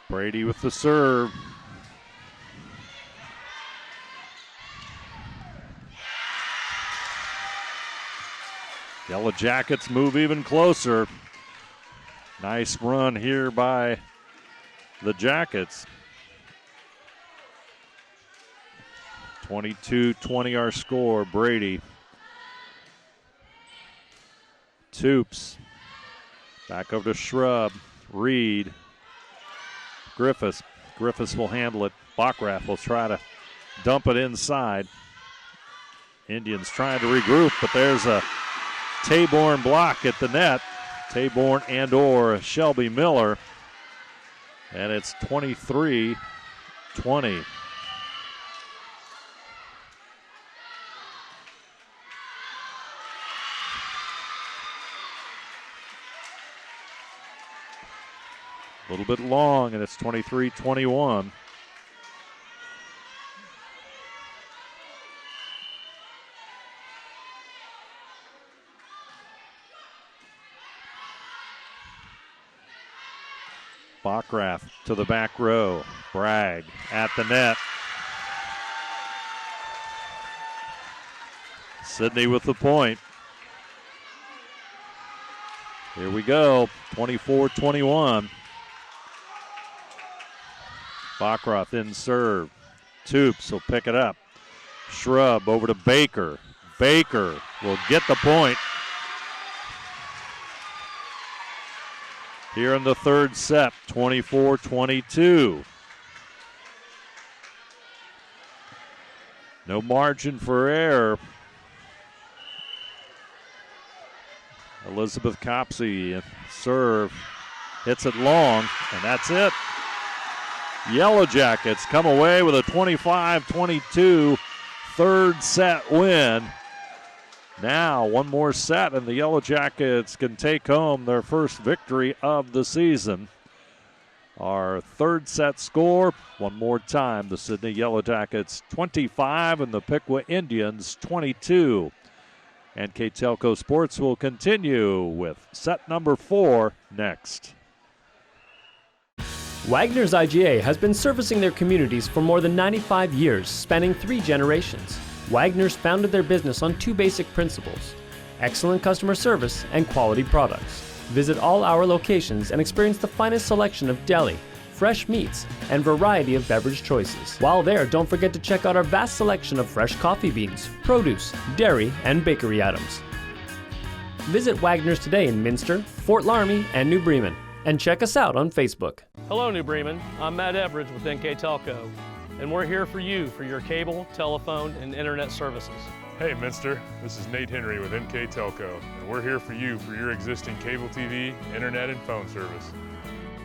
Brady with the serve. Yellow Jackets move even closer. Nice run here by the Jackets. 22-20 our score. Brady. Toops. Back over to Shrub. Reed. Griffiths. Griffiths will handle it. Bachrath will try to dump it inside. Indians trying to regroup, but there's a Taborn block at the net. Taborn and or Shelby Miller. And it's 23-20. A little bit long, and it's 23-21. Bachrath to the back row. Bragg at the net. Sidney with the point. Here we go, 24-21. Bachroth in serve. Toops will pick it up. Shrub over to Baker. Baker will get the point. Here in the third set, 24-22. No margin for error. Elizabeth Copsey serve. Hits it long, and that's it. Yellow Jackets come away with a 25-22 third set win. Now one more set and the Yellow Jackets can take home their first victory of the season. Our third set score, one more time, the Sidney Yellow Jackets 25 and the Piqua Indians 22. NKTelco Sports will continue with set number 4 next. Wagner's IGA has been servicing their communities for more than 95 years, spanning 3 generations. Wagner's founded their business on 2 basic principles: excellent customer service and quality products. Visit all our locations and experience the finest selection of deli, fresh meats, and variety of beverage choices. While there, don't forget to check out our vast selection of fresh coffee beans, produce, dairy, and bakery items. Visit Wagner's today in Minster, Fort Laramie, and New Bremen, and check us out on Facebook. Hello, New Bremen. I'm Matt Everidge with NKTelco, and we're here for you for your cable, telephone, and internet services. Hey, Minster. This is Nate Henry with NKTelco, and we're here for you for your existing cable TV, internet, and phone service.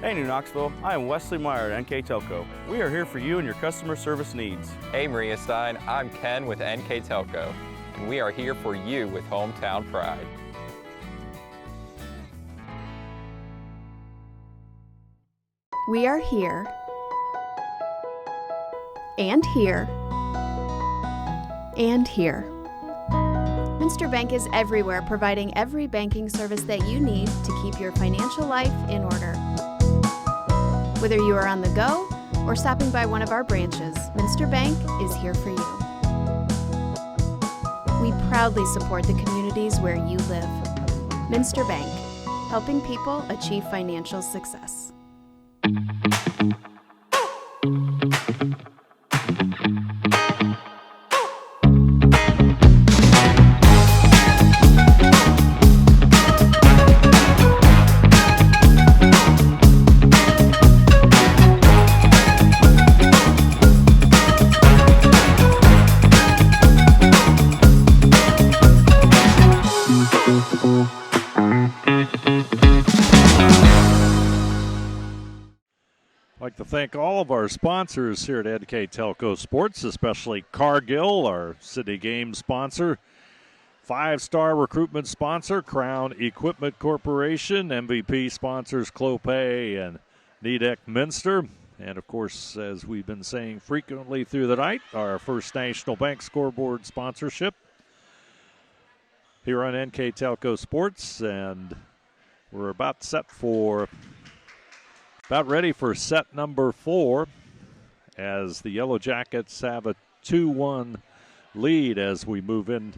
Hey, New Knoxville. I am Wesley Meyer at NKTelco. We are here for you and your customer service needs. Hey, Maria Stein. I'm Ken with NKTelco, and we are here for you with hometown pride. We are here, and here, and here. Minster Bank is everywhere, providing every banking service that you need to keep your financial life in order. Whether you are on the go or stopping by one of our branches, Minster Bank is here for you. We proudly support the communities where you live. Minster Bank, helping people achieve financial success. I'd like to thank all of our sponsors here at NKTelco Sports, especially Cargill, our city game sponsor, 5-star recruitment sponsor, Crown Equipment Corporation, MVP sponsors Clopay and Nidec Minster, and of course, as we've been saying frequently through the night, our First National Bank scoreboard sponsorship here on NKTelco Sports, and we're about ready for set number 4 as the Yellow Jackets have a 2-1 lead as we move in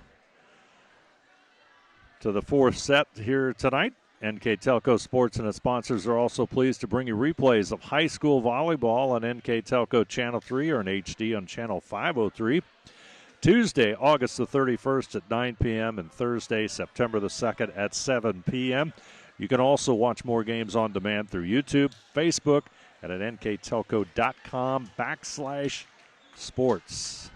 to the 4th set here tonight. NKTelco Sports and its sponsors are also pleased to bring you replays of high school volleyball on NKTelco Channel 3 or in HD on Channel 503. Tuesday, August the 31st at 9 p.m. and Thursday, September the 2nd at 7 p.m. You can also watch more games on demand through YouTube, Facebook, and at nktelco.com/sports.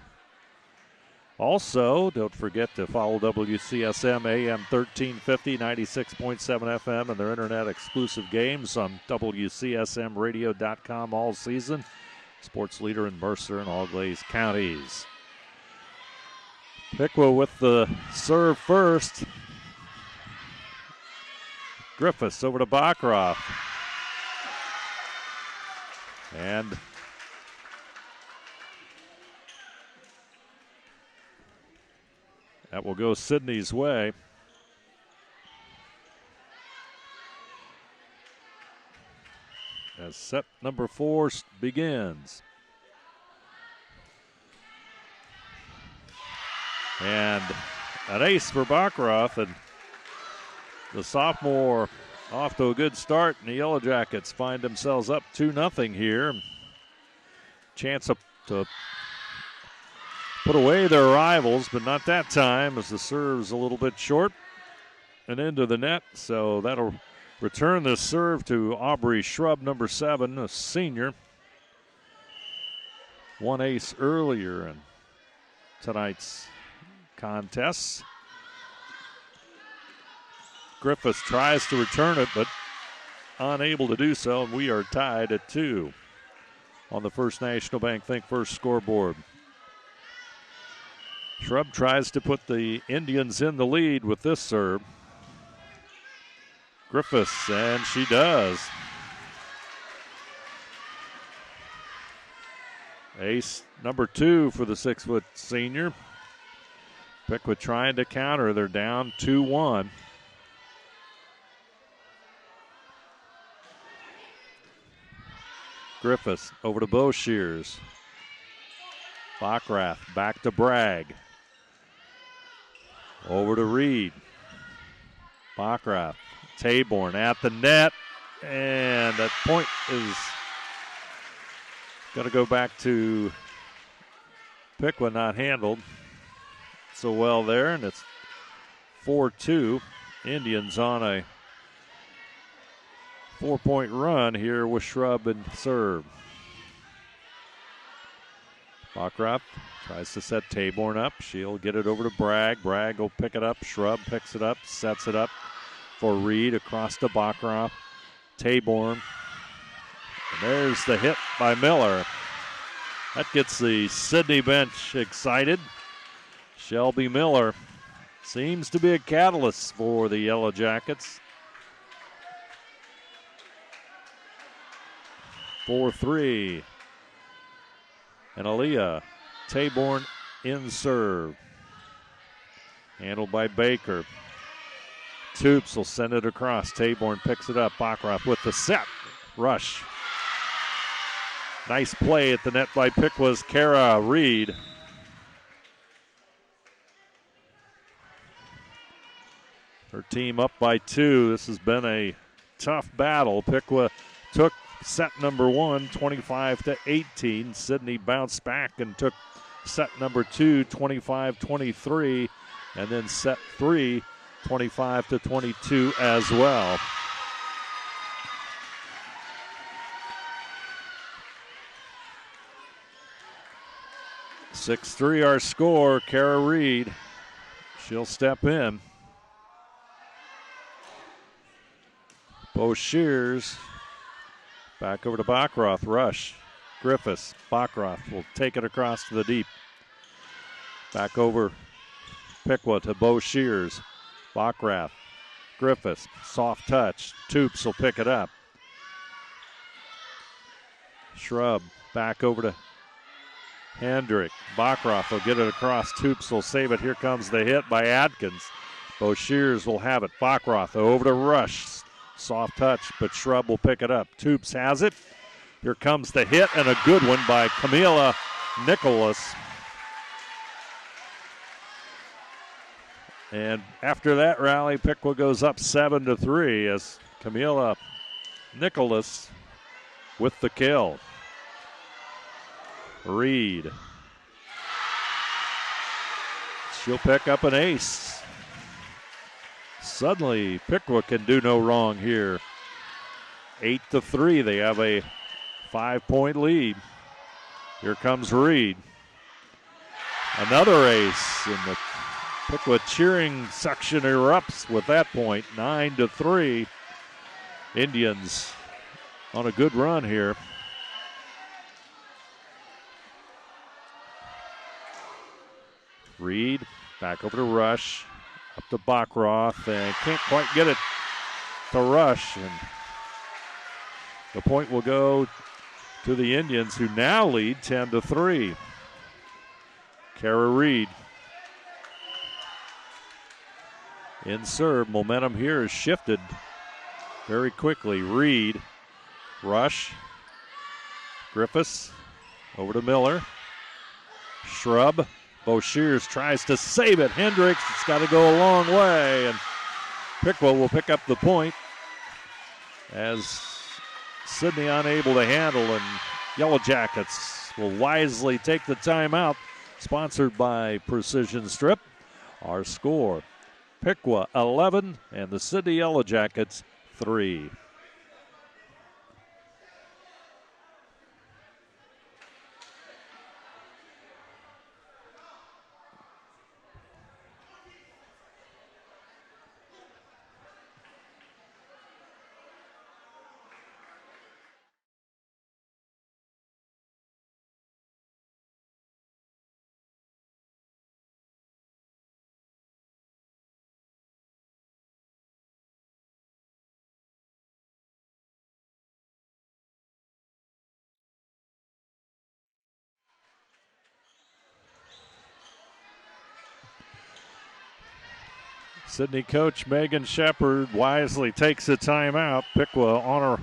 Also, don't forget to follow WCSM AM 1350, 96.7 FM, and their internet-exclusive games on WCSMradio.com all season. Sports leader in Mercer and Auglaize counties. Piqua with the serve first. Griffiths over to Bacroft. And that will go Sidney's way. As set number 4 begins. And an ace for Bacroft, and the sophomore off to a good start, and the Yellow Jackets find themselves up 2-0 here. Chance to put away their rivals, but not that time as the serve's a little bit short and into the net. So that'll return the serve to Aubrey Shrub, number 7, a senior. One ace earlier in tonight's contests. Griffiths tries to return it, but unable to do so, and we are tied at 2 on the First National Bank Think First scoreboard. Shrub tries to put the Indians in the lead with this serve. Griffiths, and she does. Ace number 2 for the 6-foot senior. Piqua trying to counter. They're down 2-1. Griffiths over to Boshears. Backrath back to Bragg. Over to Reed. Backrath. Taborn at the net. And that point is going to go back to Piqua, not handled so well there. And it's 4-2. Indians on a 4-point run here with Shrub and serve. Backrath tries to set Taborn up. She'll get it over to Bragg. Bragg will pick it up. Shrub picks it up, sets it up for Reed across to Backrath. Taborn. And there's the hit by Miller. That gets the Sidney bench excited. Shelby Miller seems to be a catalyst for the Yellow Jackets. 4-3. And Aaliyah. Taborn in serve. Handled by Baker. Toops will send it across. Taborn picks it up. Backrath with the set. Rush. Nice play at the net by Piqua's Kara Reed. Her team up by 2. This has been a tough battle. Piqua took set number 1, 25-18. Sidney bounced back and took set number 2, 25-23. And then set 3, 25-22 as well. (6-3) our score. Kara Reed, she'll step in. Boshears back over to Backrath. Rush. Griffiths. Backrath will take it across to the deep. Back over Piqua to Boshears. Backrath. Griffiths. Soft touch. Toops will pick it up. Shrub back over to Hendrick. Backrath will get it across. Toops will save it. Here comes the hit by Adkins. Boshears will have it. Backrath over to Rush. Soft touch, but Shrub will pick it up. Toops has it. Here comes the hit, and a good one by Camila Nicholas. And after that rally, Piqua goes up 7-3 as Camila Nicholas with the kill. Reed. She'll pick up an ace. Suddenly, Piqua can do no wrong here. 8-3. They have a 5-point lead. Here comes Reed. Another ace, and the Piqua cheering section erupts with that point. 9-3. Indians on a good run here. Reed back over to Rush. Up to Backrath, and can't quite get it to Rush. And the point will go to the Indians, who now lead 10-3. Kara Reed in serve. Momentum here is shifted very quickly. Reed, Rush, Griffiths, over to Miller. Shrub. Boshears tries to save it. Hendricks, it's got to go a long way, and Piqua will pick up the point as Sidney unable to handle, and Yellow Jackets will wisely take the timeout. Sponsored by Precision Strip. Our score, Piqua 11 and the Sidney Yellow Jackets 3. Sydney coach Megan Shepard wisely takes a timeout. Piqua on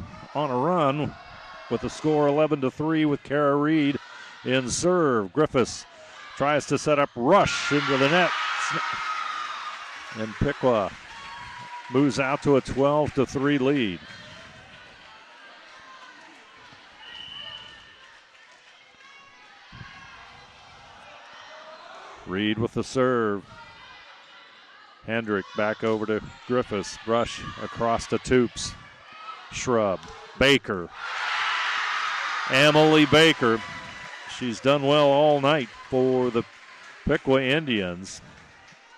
a run with the score 11-3 with Kara Reed in serve. Griffiths tries to set up rush into the net. And Piqua moves out to a 12-3 lead. Reed with the serve. Hendrick back over to Griffiths. Rush across to Toops. Shrub. Baker. Emily Baker. She's done well all night for the Piqua Indians.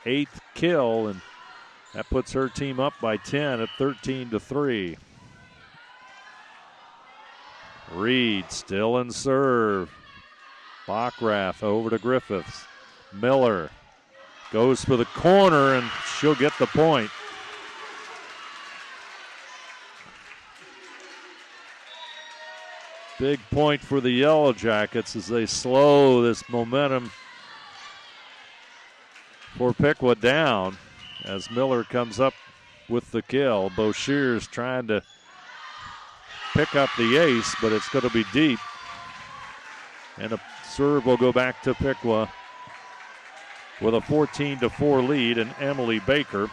8th kill, and that puts her team up by 10 at 13-3. Reed still in serve. Bockrath over to Griffiths. Miller goes for the corner, and she'll get the point. Big point for the Yellow Jackets as they slow this momentum for Piqua down as Miller comes up with the kill. Boshear's trying to pick up the ace, but it's going to be deep. And a serve will go back to Piqua with a 14-4 lead, and Emily Baker,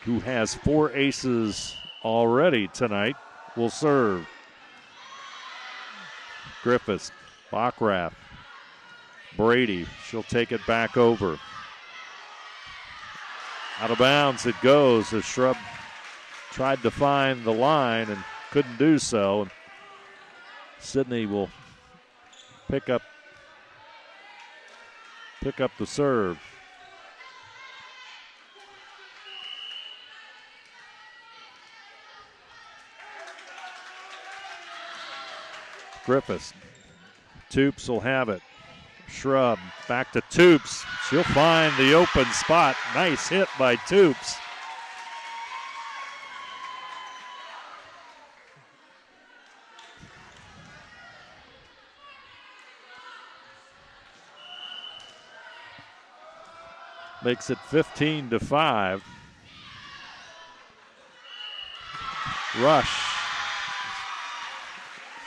who has 4 aces already tonight, will serve. Griffiths, Bockrath, Brady, she'll take it back over. Out of bounds it goes as Shrub tried to find the line and couldn't do so. And Sidney will pick up the serve. Griffiths. Toops will have it. Shrub back to Toops. She'll find the open spot. Nice hit by Toops. Makes it 15-5. Rush.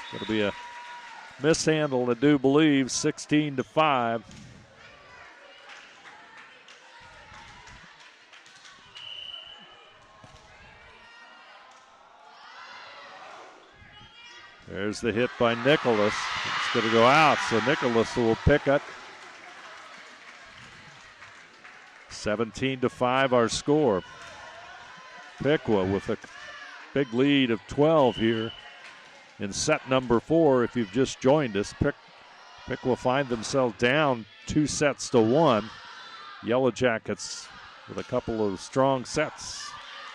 It's going to be a mishandle, I do believe. 16-5. There's the hit by Nicholas. It's going to go out, so Nicholas will pick it. 17-5 our score. Piqua with a big lead of 12 here in set number 4. If you've just joined us, Piqua find themselves down 2-1. Yellow Jackets with a couple of strong sets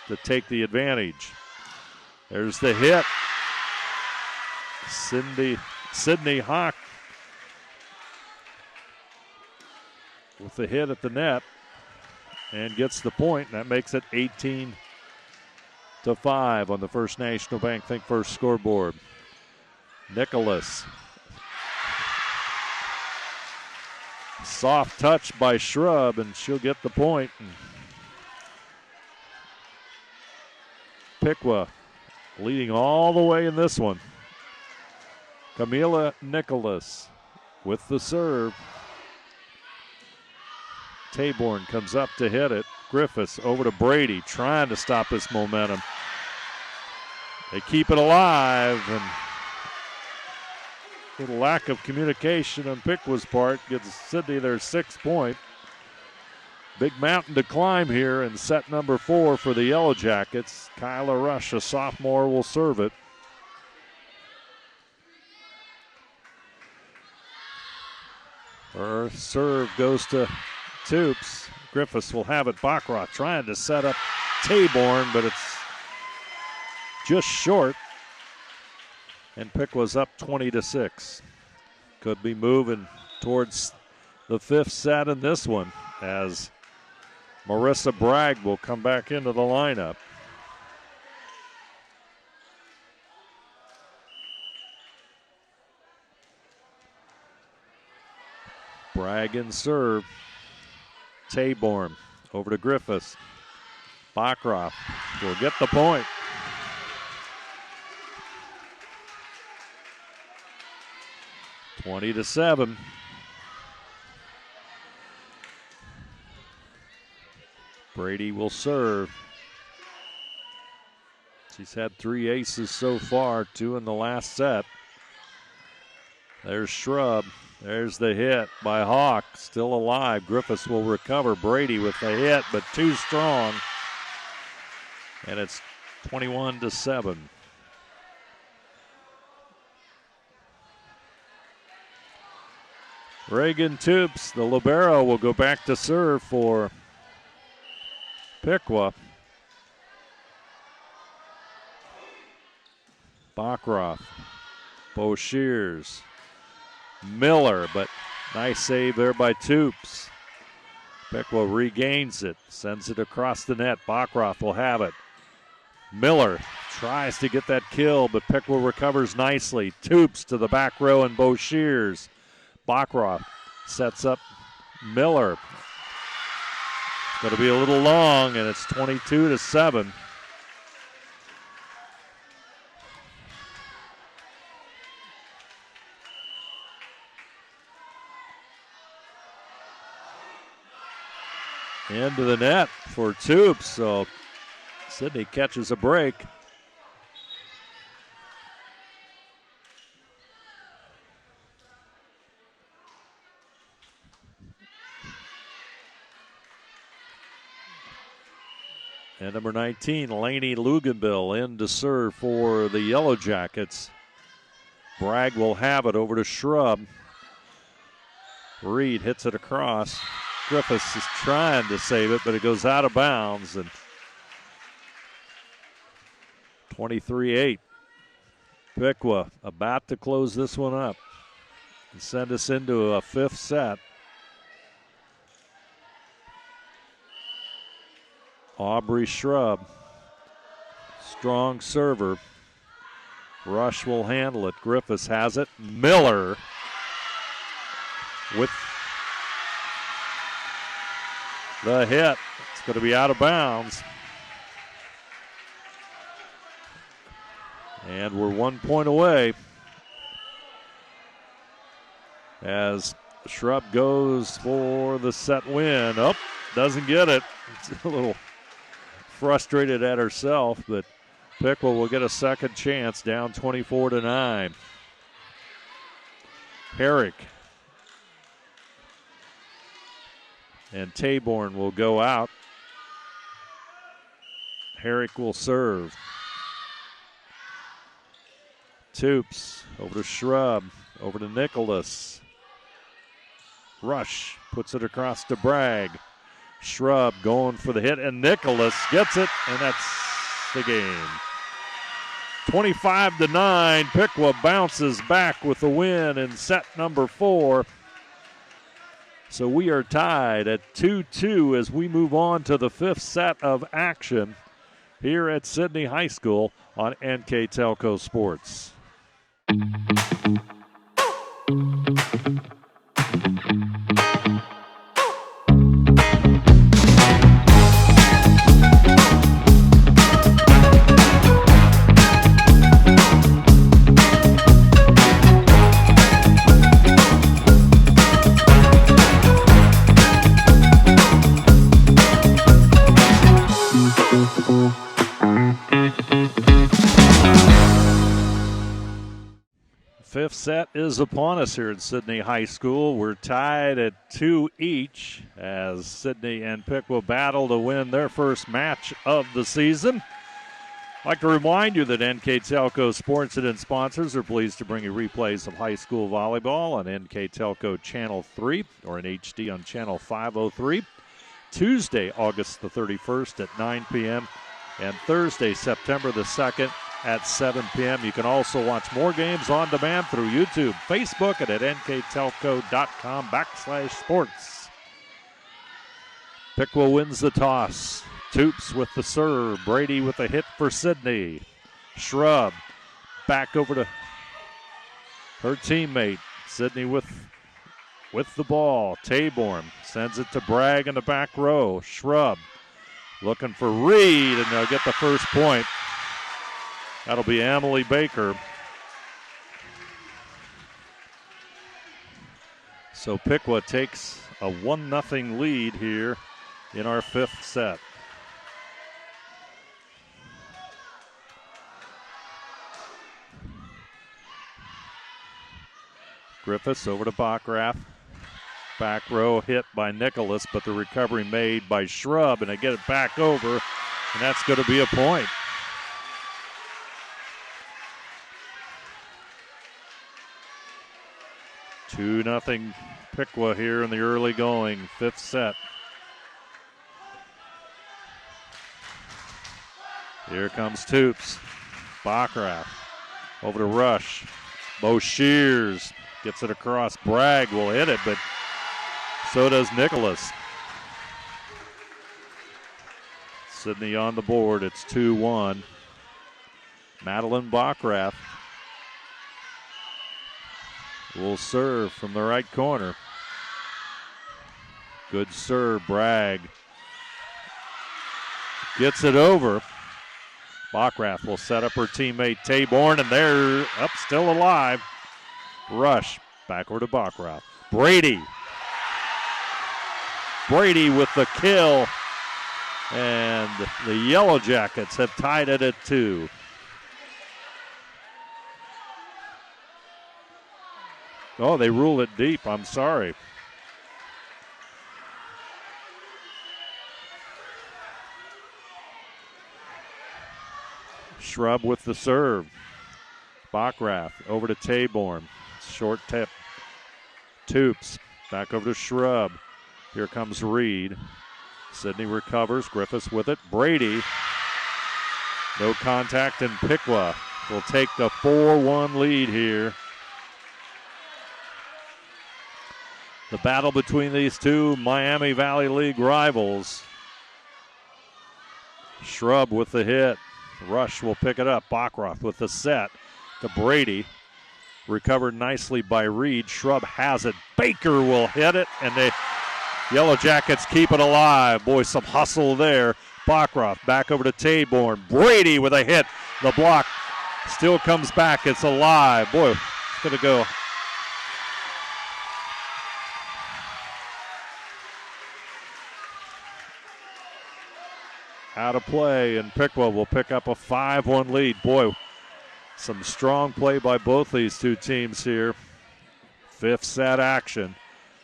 to take the advantage. There's the hit. Sydney Hawk with the hit at the net and gets the point. That makes it 18-5 on the First National Bank Think First scoreboard. Nicholas. Soft touch by Shrub, and she'll get the point. Piqua leading all the way in this one. Camila Nicholas with the serve. Taborn comes up to hit it. Griffiths over to Brady, trying to stop this momentum. They keep it alive, and a little lack of communication on Piqua's part gives Sidney their 6th point. Big mountain to climb here in set number 4 for the Yellow Jackets. Kyla Rush, a sophomore, will serve it. Her serve goes to Toops. Griffiths will have it. Baccarat trying to set up Taborn, but it's just short. And Piqua's up 20-6. Could be moving towards the 5th set in this one as Marissa Bragg will come back into the lineup. Bragg in serve. Taborn over to Griffiths. Bachroff will get the point. (20-7). Brady will serve. She's had 3 aces so far, 2 in the last set. There's Shrub. There's the hit by Hawk. Still alive. Griffiths will recover. Brady with the hit, but too strong. And it's 21-7. Reagan Toops, the libero, will go back to serve for Piqua. Bachroff, Boshears, Miller, but nice save there by Toops. Piqua regains it, sends it across the net. Bachroff will have it. Miller tries to get that kill, but Piqua recovers nicely. Toops to the back row and Boshears. Bachroff sets up Miller. It's going to be a little long, and it's 22-7. Into the net for Toops, so Sidney catches a break. And number 19, Laney Luganbill, in to serve for the Yellow Jackets. Bragg will have it over to Shrub. Reed hits it across. Griffiths is trying to save it, but it goes out of bounds. And 23-8. Piqua about to close this one up and send us into a fifth set. Aubrey Shrub, strong server. Rush will handle it. Griffiths has it. Miller with the hit. It's going to be out of bounds. And we're 1 point away as Shrub goes for the set win. Oh, doesn't get it. It's a little frustrated at herself, but Piqua will get a second chance, down 24-9. Herrick and Taborn will go out. Herrick will serve. Toops over to Shrub, over to Nicholas. Rush puts it across to Bragg. Shrub going for the hit, and Nicholas gets it, and that's the game. 25-9, Piqua bounces back with the win in set number 4. So we are tied at 2-2 as we move on to the fifth set of action here at Sidney High School on NKTelco Sports. Fifth set is upon us here at Sidney High School. We're tied at 2 each as Sidney and Piqua battle to win their first match of the season. I'd like to remind you that NKTelco Sports and sponsors are pleased to bring you replays of high school volleyball on NKTelco Channel 3 or in HD on Channel 503. Tuesday, August the 31st at 9 p.m. and Thursday, September the 2nd at 7 p.m. You can also watch more games on demand through YouTube, Facebook, and at nktelco.com/sports. Piqua wins the toss. Toops with the serve. Brady with a hit for Sidney. Shrub back over to her teammate. Sidney with the ball. Taborn sends it to Bragg in the back row. Shrub Looking for Reed, and they'll get the first point. That'll be Emily Baker. So Piqua takes a 1-0 lead here in our fifth set. Griffiths over to Backrath. Back row hit by Nicholas, but the recovery made by Shrub, and they get it back over, and that's going to be a point. Two nothing Piqua here in the early going, fifth set. Here comes Toops. Backrath over to Rush. Bo Shears gets it across. Bragg will hit it, but so does Nicholas. Sidney on the board. It's 2-1. Madeline Backrath will serve from the right corner. Good serve. Bragg gets it over. Backrath will set up her teammate Taborn, and they're up, still alive. Rush back over to Backrath. Brady with the kill, and the Yellow Jackets have tied it at 2. Oh, they rule it deep. I'm sorry. Shrub with the serve. Backrath over to Taborn. Short tip. Toops back over to Shrub. Here comes Reed. Sidney recovers. Griffiths with it. Brady. No contact, and Piqua will take the 4-1 lead here. The battle between these two Miami Valley League rivals. Shrub with the hit. Rush will pick it up. Backrath with the set to Brady. Recovered nicely by Reed. Shrub has it. Baker will hit it, and the Yellow Jackets keep it alive. Boy, some hustle there. Backrath back over to Taborn. Brady with a hit. The block still comes back. It's alive. Boy, it's going to go. Out of play, and Piqua will pick up a 5-1 lead. Boy, some strong play by both these two teams here. Fifth set action.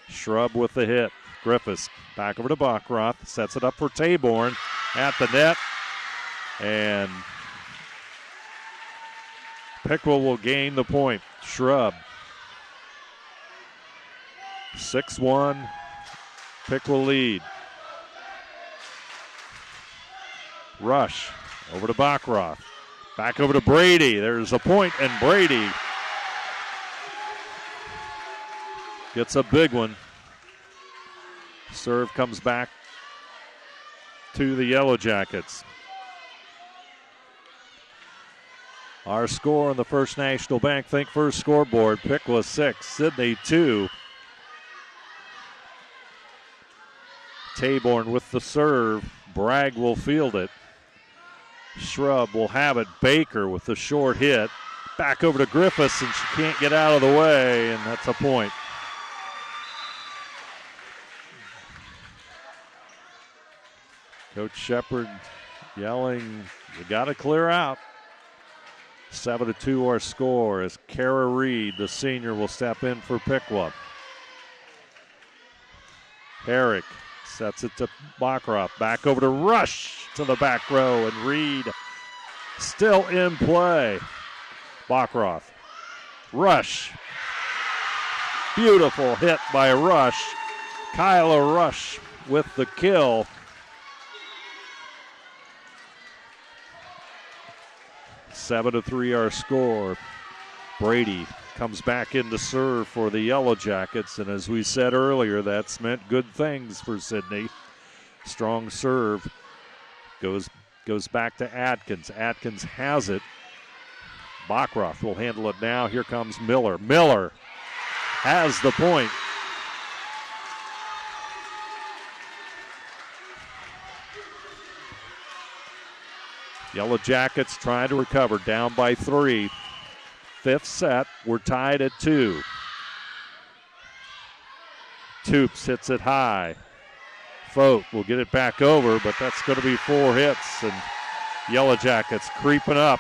Shrub with the hit. Griffiths back over to Backrath. Sets it up for Taborn at the net. And Piqua will gain the point. Shrub. 6-1. Piqua lead. Rush over to Backrath. Back over to Brady. There's a point, and Brady gets a big one. Serve comes back to the Yellow Jackets. Our score on the First National Bank Think First scoreboard: Piqua 6, Sidney 2. Taborn with the serve. Bragg will field it. Shrub will have it. Baker with the short hit. Back over to Griffiths, and she can't get out of the way, and that's a point. Coach Shepard yelling, you got to clear out. 7-2 our score as Kara Reed, the senior, will step in for Piqua. Herrick sets it to Backrath. Back over to Rush to the back row, and Reed still in play. Backrath. Rush. Beautiful hit by Rush. Kyla Rush with the kill. 7-3 our score. Brady comes back in to serve for the Yellow Jackets, and as we said earlier, that's meant good things for Sidney. Strong serve goes back to Atkins. Atkins has it. Backrath will handle it now. Here comes Miller. Miller has the point. Yellow Jackets trying to recover, down by 3. Fifth set, we're tied at 2. Toops hits it high. Fote will get it back over, but that's going to be 4 hits, and Yellow Jackets creeping up.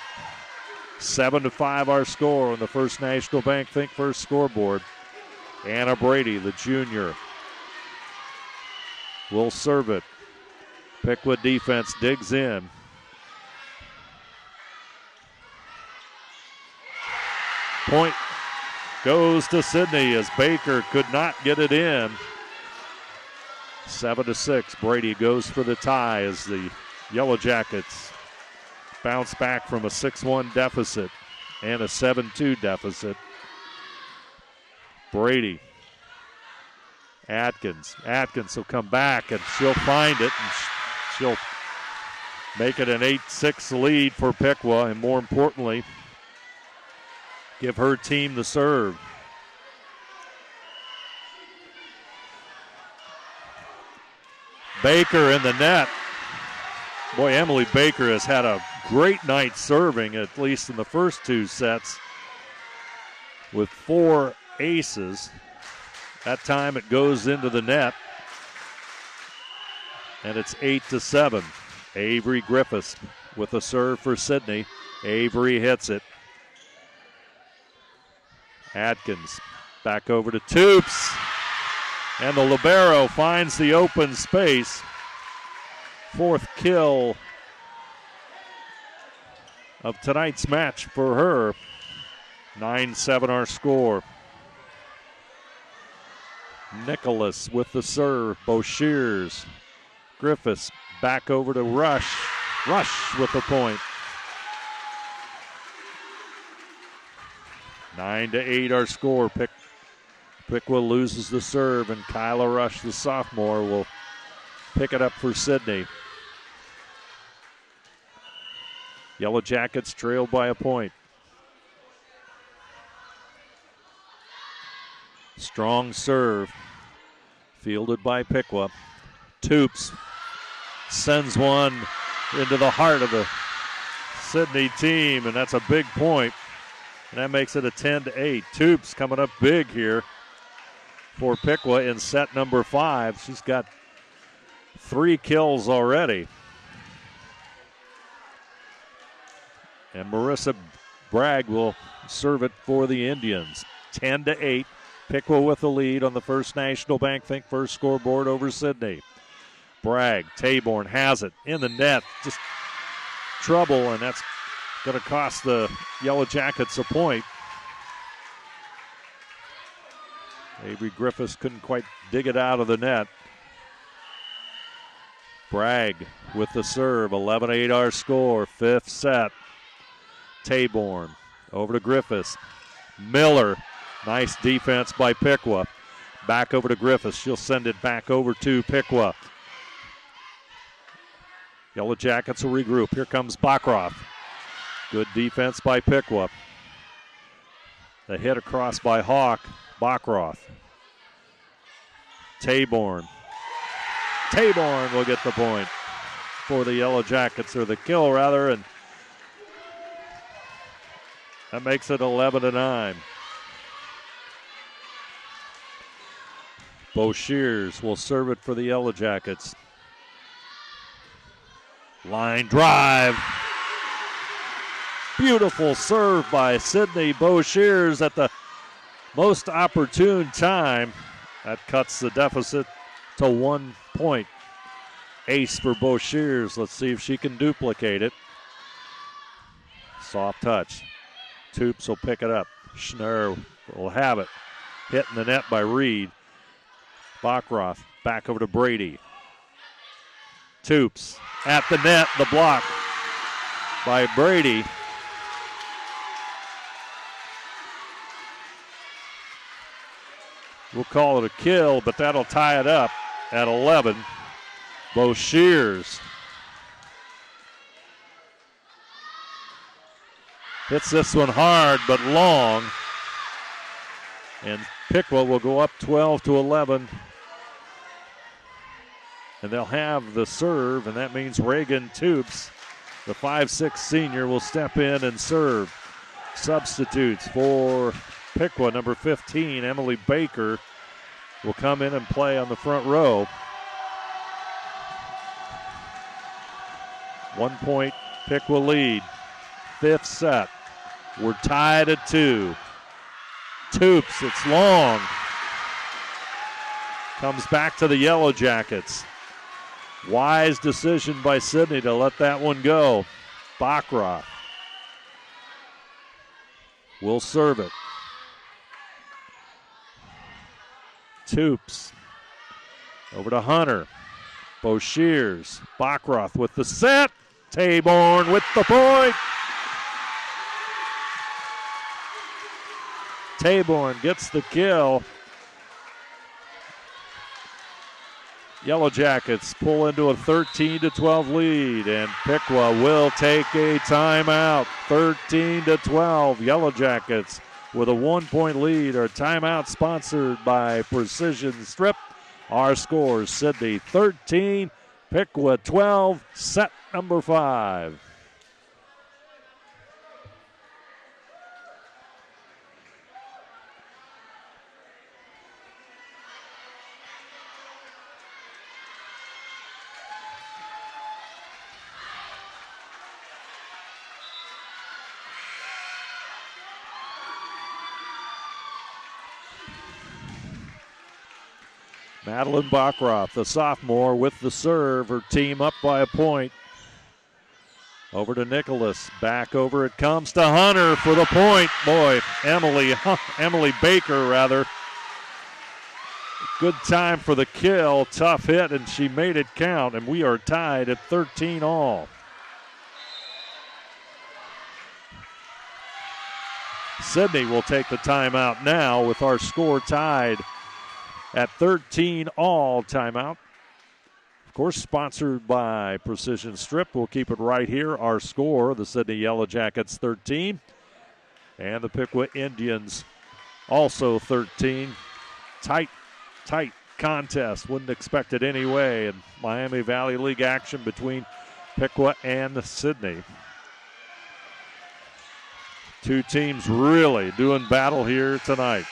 7-5 our score on the First National Bank Think First scoreboard. Anna Brady, the junior, will serve it. Piqua defense digs in. Point goes to Sidney as Baker could not get it in. 7-6. Brady goes for the tie as the Yellow Jackets bounce back from a 6-1 deficit and a 7-2 deficit. Brady. Atkins will come back and she'll find it and she'll make it an 8-6 lead for Piqua, and more importantly, give her team the serve. Baker in the net. Boy, Emily Baker has had a great night serving, at least in the first 2 sets, with 4 aces. That time it goes into the net, and it's 8-7. Avery Griffiths with a serve for Sidney. Avery hits it. Atkins back over to Toops, and the libero finds the open space. 4th kill of tonight's match for her. 9-7 our score. Nicholas with the serve. Boshears. Griffiths back over to Rush. Rush with the point. 9-8 our score. Piqua loses the serve, and Kyla Rush, the sophomore, will pick it up for Sidney. Yellow Jackets trailed by a point. Strong serve, fielded by Piqua. Toops sends one into the heart of the Sidney team, and that's a big point. And that makes it a 10-8. Toops coming up big here for Piqua in set number 5. She's got 3 kills already. And Marissa Bragg will serve it for the Indians. 10-8. Piqua with the lead on the First National Bank Think First scoreboard over Sidney. Bragg, Taborn has it in the net. Just trouble, and that's going to cost the Yellow Jackets a point. Avery Griffiths couldn't quite dig it out of the net. Bragg with the serve. 11-8 our score. 5th set. Taborn over to Griffiths. Miller. Nice defense by Piqua. Back over to Griffiths. She'll send it back over to Piqua. Yellow Jackets will regroup. Here comes Bachroth. Good defense by Piqua. The hit across by Hawk. Bachroth. Taborn. Taborn will get the point for the Yellow Jackets, or the kill rather, and that makes it 11-9. Boshears will serve it for the Yellow Jackets. Line drive. Beautiful serve by Sidney Boshears at the most opportune time. That cuts the deficit to 1 point. Ace for Boshears. Let's see if she can duplicate it. Soft touch. Toops will pick it up. Schnurr will have it. Hit in the net by Reed. Bachroth back over to Brady. Toops at the net. The block by Brady. We'll call it a kill, but that'll tie it up at 11. Boshears hits this one hard but long. And Piqua will go up 12-11. And they'll have the serve, and that means Reagan Toops, the 5'6" senior, will step in and serve. Substitutes for Piqua, number 15, Emily Baker, will come in and play on the front row. 1 point Piqua lead. Fifth set. We're tied at 2. Toops, it's long. Comes back to the Yellow Jackets. Wise decision by Sidney to let that one go. Bachrach will serve it. Toops over to Hunter. Boshears. Bachrach with the set. Taborn with the point. Taborn gets the kill. Yellow Jackets pull into a 13-12 lead, and Piqua will take a timeout. 13-12. Yellow Jackets with a 1 point lead. Our timeout sponsored by Precision Strip. Our scores: Sidney 13, Piqua 12, set number 5. Madeline Bachrach, the sophomore, with the serve. Her team up by a point. Over to Nicholas. Back over it comes to Hunter for the point. Boy, Emily Baker, rather. Good time for the kill. Tough hit, and she made it count. And we are tied at 13 all. Sidney will take the timeout now with our score tied at 13 all. Timeout, of course, sponsored by Precision Strip. We'll keep it right here. Our score: the Sidney Yellow Jackets 13 and the Piqua Indians also 13. Tight contest. Wouldn't expect it anyway. And Miami Valley League action between Piqua and Sidney. Two teams really doing battle here tonight.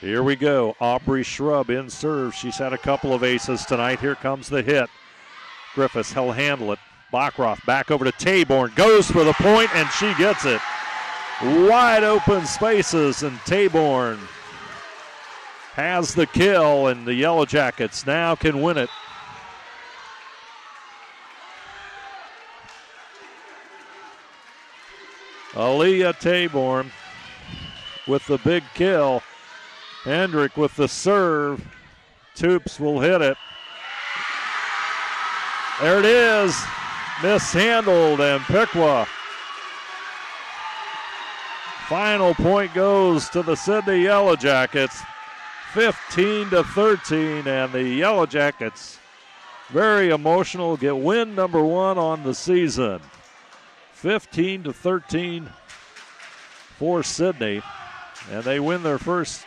Here we go. Aubrey Shrub in serve. She's had a couple of aces tonight. Here comes the hit. Griffiths, he'll handle it. Bachrach back over to Taborn. Goes for the point, and she gets it. Wide open spaces, and Taborn has the kill, and the Yellow Jackets now can win it. Aaliyah Taborn with the big kill. Hendrick with the serve. Toops will hit it. There it is. Mishandled, and Piqua. Final point goes to the Sidney Yellow Jackets. 15-13, and the Yellow Jackets, very emotional, get win number 1 on the season. 15-13 for Sidney, and they win their first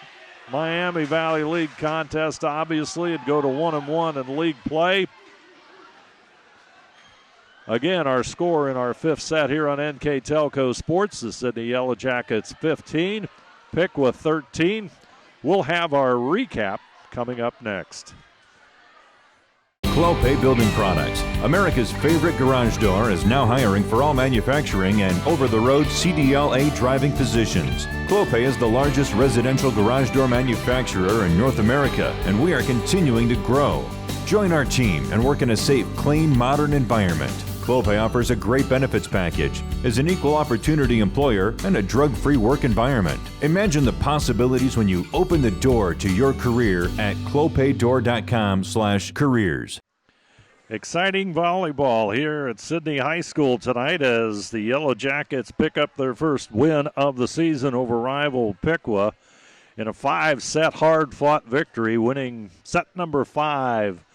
Miami Valley League contest, obviously, and go to 1-1 in league play. Again, our score in our fifth set here on NKTelco Sports: the Sidney Yellow Jackets 15, Piqua 13. We'll have our recap coming up next. Clope Building Products, America's favorite garage door, is now hiring for all manufacturing and over-the-road CDLA driving positions. Clope is the largest residential garage door manufacturer in North America, and we are continuing to grow. Join our team and work in a safe, clean, modern environment. Clope offers a great benefits package, is an equal opportunity employer, and a drug-free work environment. Imagine the possibilities when you open the door to your career at clopedoor.com/careers. Exciting volleyball here at Sidney High School tonight as the Yellow Jackets pick up their first win of the season over rival Piqua in a 5-set hard-fought victory, winning set number 5,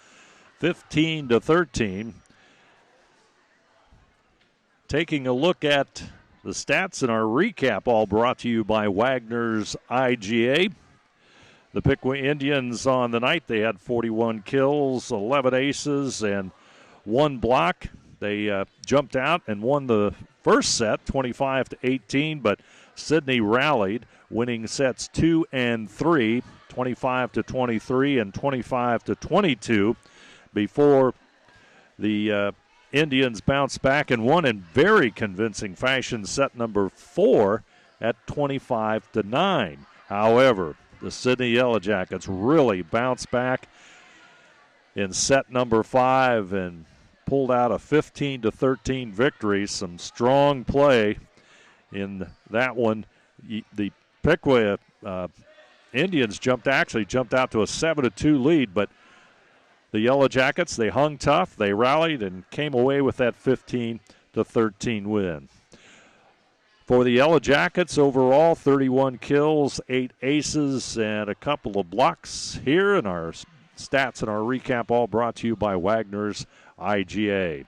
15-13. Taking a look at the stats in our recap, all brought to you by Wagner's IGA. The Piqua Indians on the night, they had 41 kills, 11 aces, and 1 block. They jumped out and won the first set, 25-18, but Sidney rallied, winning sets 2 and 3, 25-23 and 25-22, before the Indians bounced back and won in very convincing fashion set number 4 at 25-9. However, the Sidney Yellow Jackets really bounced back in set number 5 and pulled out a 15-13 victory. Some strong play in that one. The Piqua Indians jumped out to a 7-2 lead, but the Yellow Jackets, they hung tough, they rallied, and came away with that 15-13 win. For the Yellow Jackets, overall, 31 kills, 8 aces, and a couple of blocks here. And our stats and our recap all brought to you by Wagner's IGA.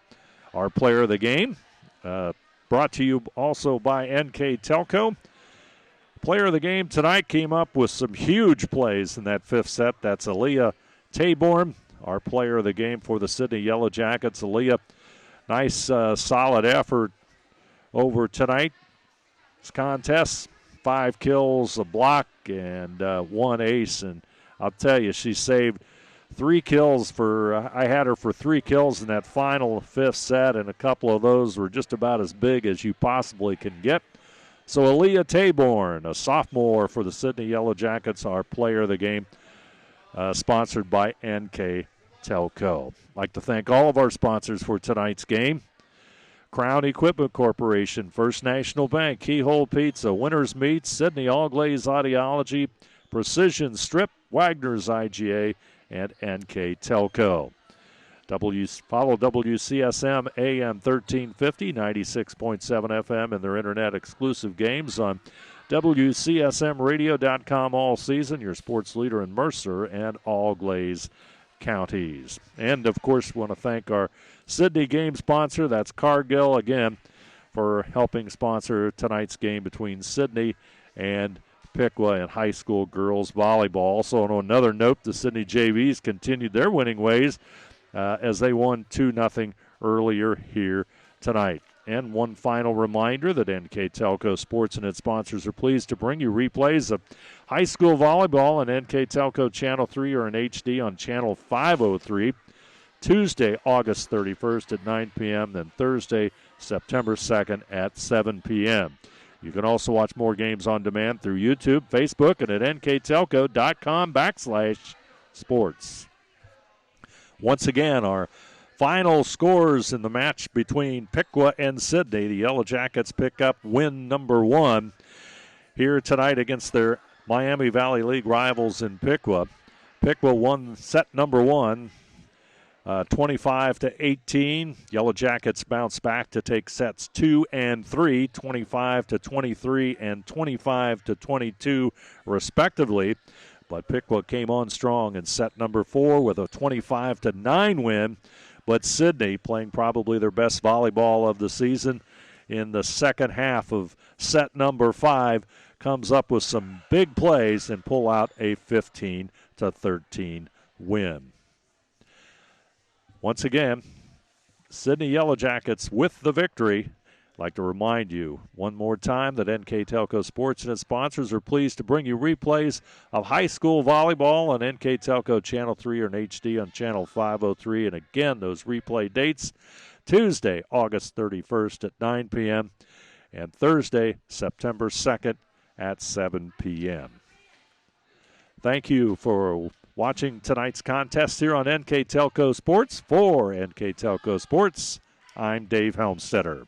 Our player of the game, brought to you also by NKTelco. Player of the game tonight came up with some huge plays in that 5th set. That's Aaliyah Taborn, our player of the game for the Sidney Yellow Jackets. Aaliyah, nice, solid effort over tonight. Contest, 5 kills, a block, and 1 ace. And I'll tell you, she saved 3 kills I had her for 3 kills in that final 5th set, and a couple of those were just about as big as you possibly can get. So Aaliyah Taborn, a sophomore for the Sidney Yellow Jackets, our player of the game, sponsored by NKTelco. I'd like to thank all of our sponsors for tonight's game. Crown Equipment Corporation, First National Bank, Keyhole Pizza, Winners Meats, Sidney All Glaze Audiology, Precision Strip, Wagner's IGA, and NKTelco. Follow WCSM AM 1350, 96.7 FM, and their internet-exclusive games on WCSMradio.com all season, your sports leader in Mercer and All Glaze counties. And, of course, want to thank our Sidney game sponsor, that's Cargill, again, for helping sponsor tonight's game between Sidney and Piqua and high school girls volleyball. Also, on another note, the Sidney JVs continued their winning ways as they won 2-0 earlier here tonight. And one final reminder that NKTelco Sports and its sponsors are pleased to bring you replays of high school volleyball on NKTelco Channel 3 or in HD on Channel 503, Tuesday, August 31st at 9 p.m., then Thursday, September 2nd at 7 p.m. You can also watch more games on demand through YouTube, Facebook, and at nktelco.com/sports. Once again, our final scores in the match between Piqua and Sidney. The Yellow Jackets pick up win number 1 here tonight against their Miami Valley League rivals in Piqua. Piqua won set number 1, 25-18. Yellow Jackets bounce back to take sets 2 and 3, 25-23 and 25-22 respectively. But Piqua came on strong in set number 4 with a 25-9 win. But Sidney, playing probably their best volleyball of the season in the second half of set number 5, comes up with some big plays and pull out a 15-13 win. Once again, Sidney Yellow Jackets with the victory. I'd like to remind you one more time that NKTelco Sports and its sponsors are pleased to bring you replays of high school volleyball on NKTelco Channel 3 or in HD on Channel 503. And again, those replay dates, Tuesday, August 31st at 9 p.m. and Thursday, September 2nd at 7 p.m. Thank you for watching tonight's contest here on NKTelco Sports. For NKTelco Sports, I'm Dave Helmstetter.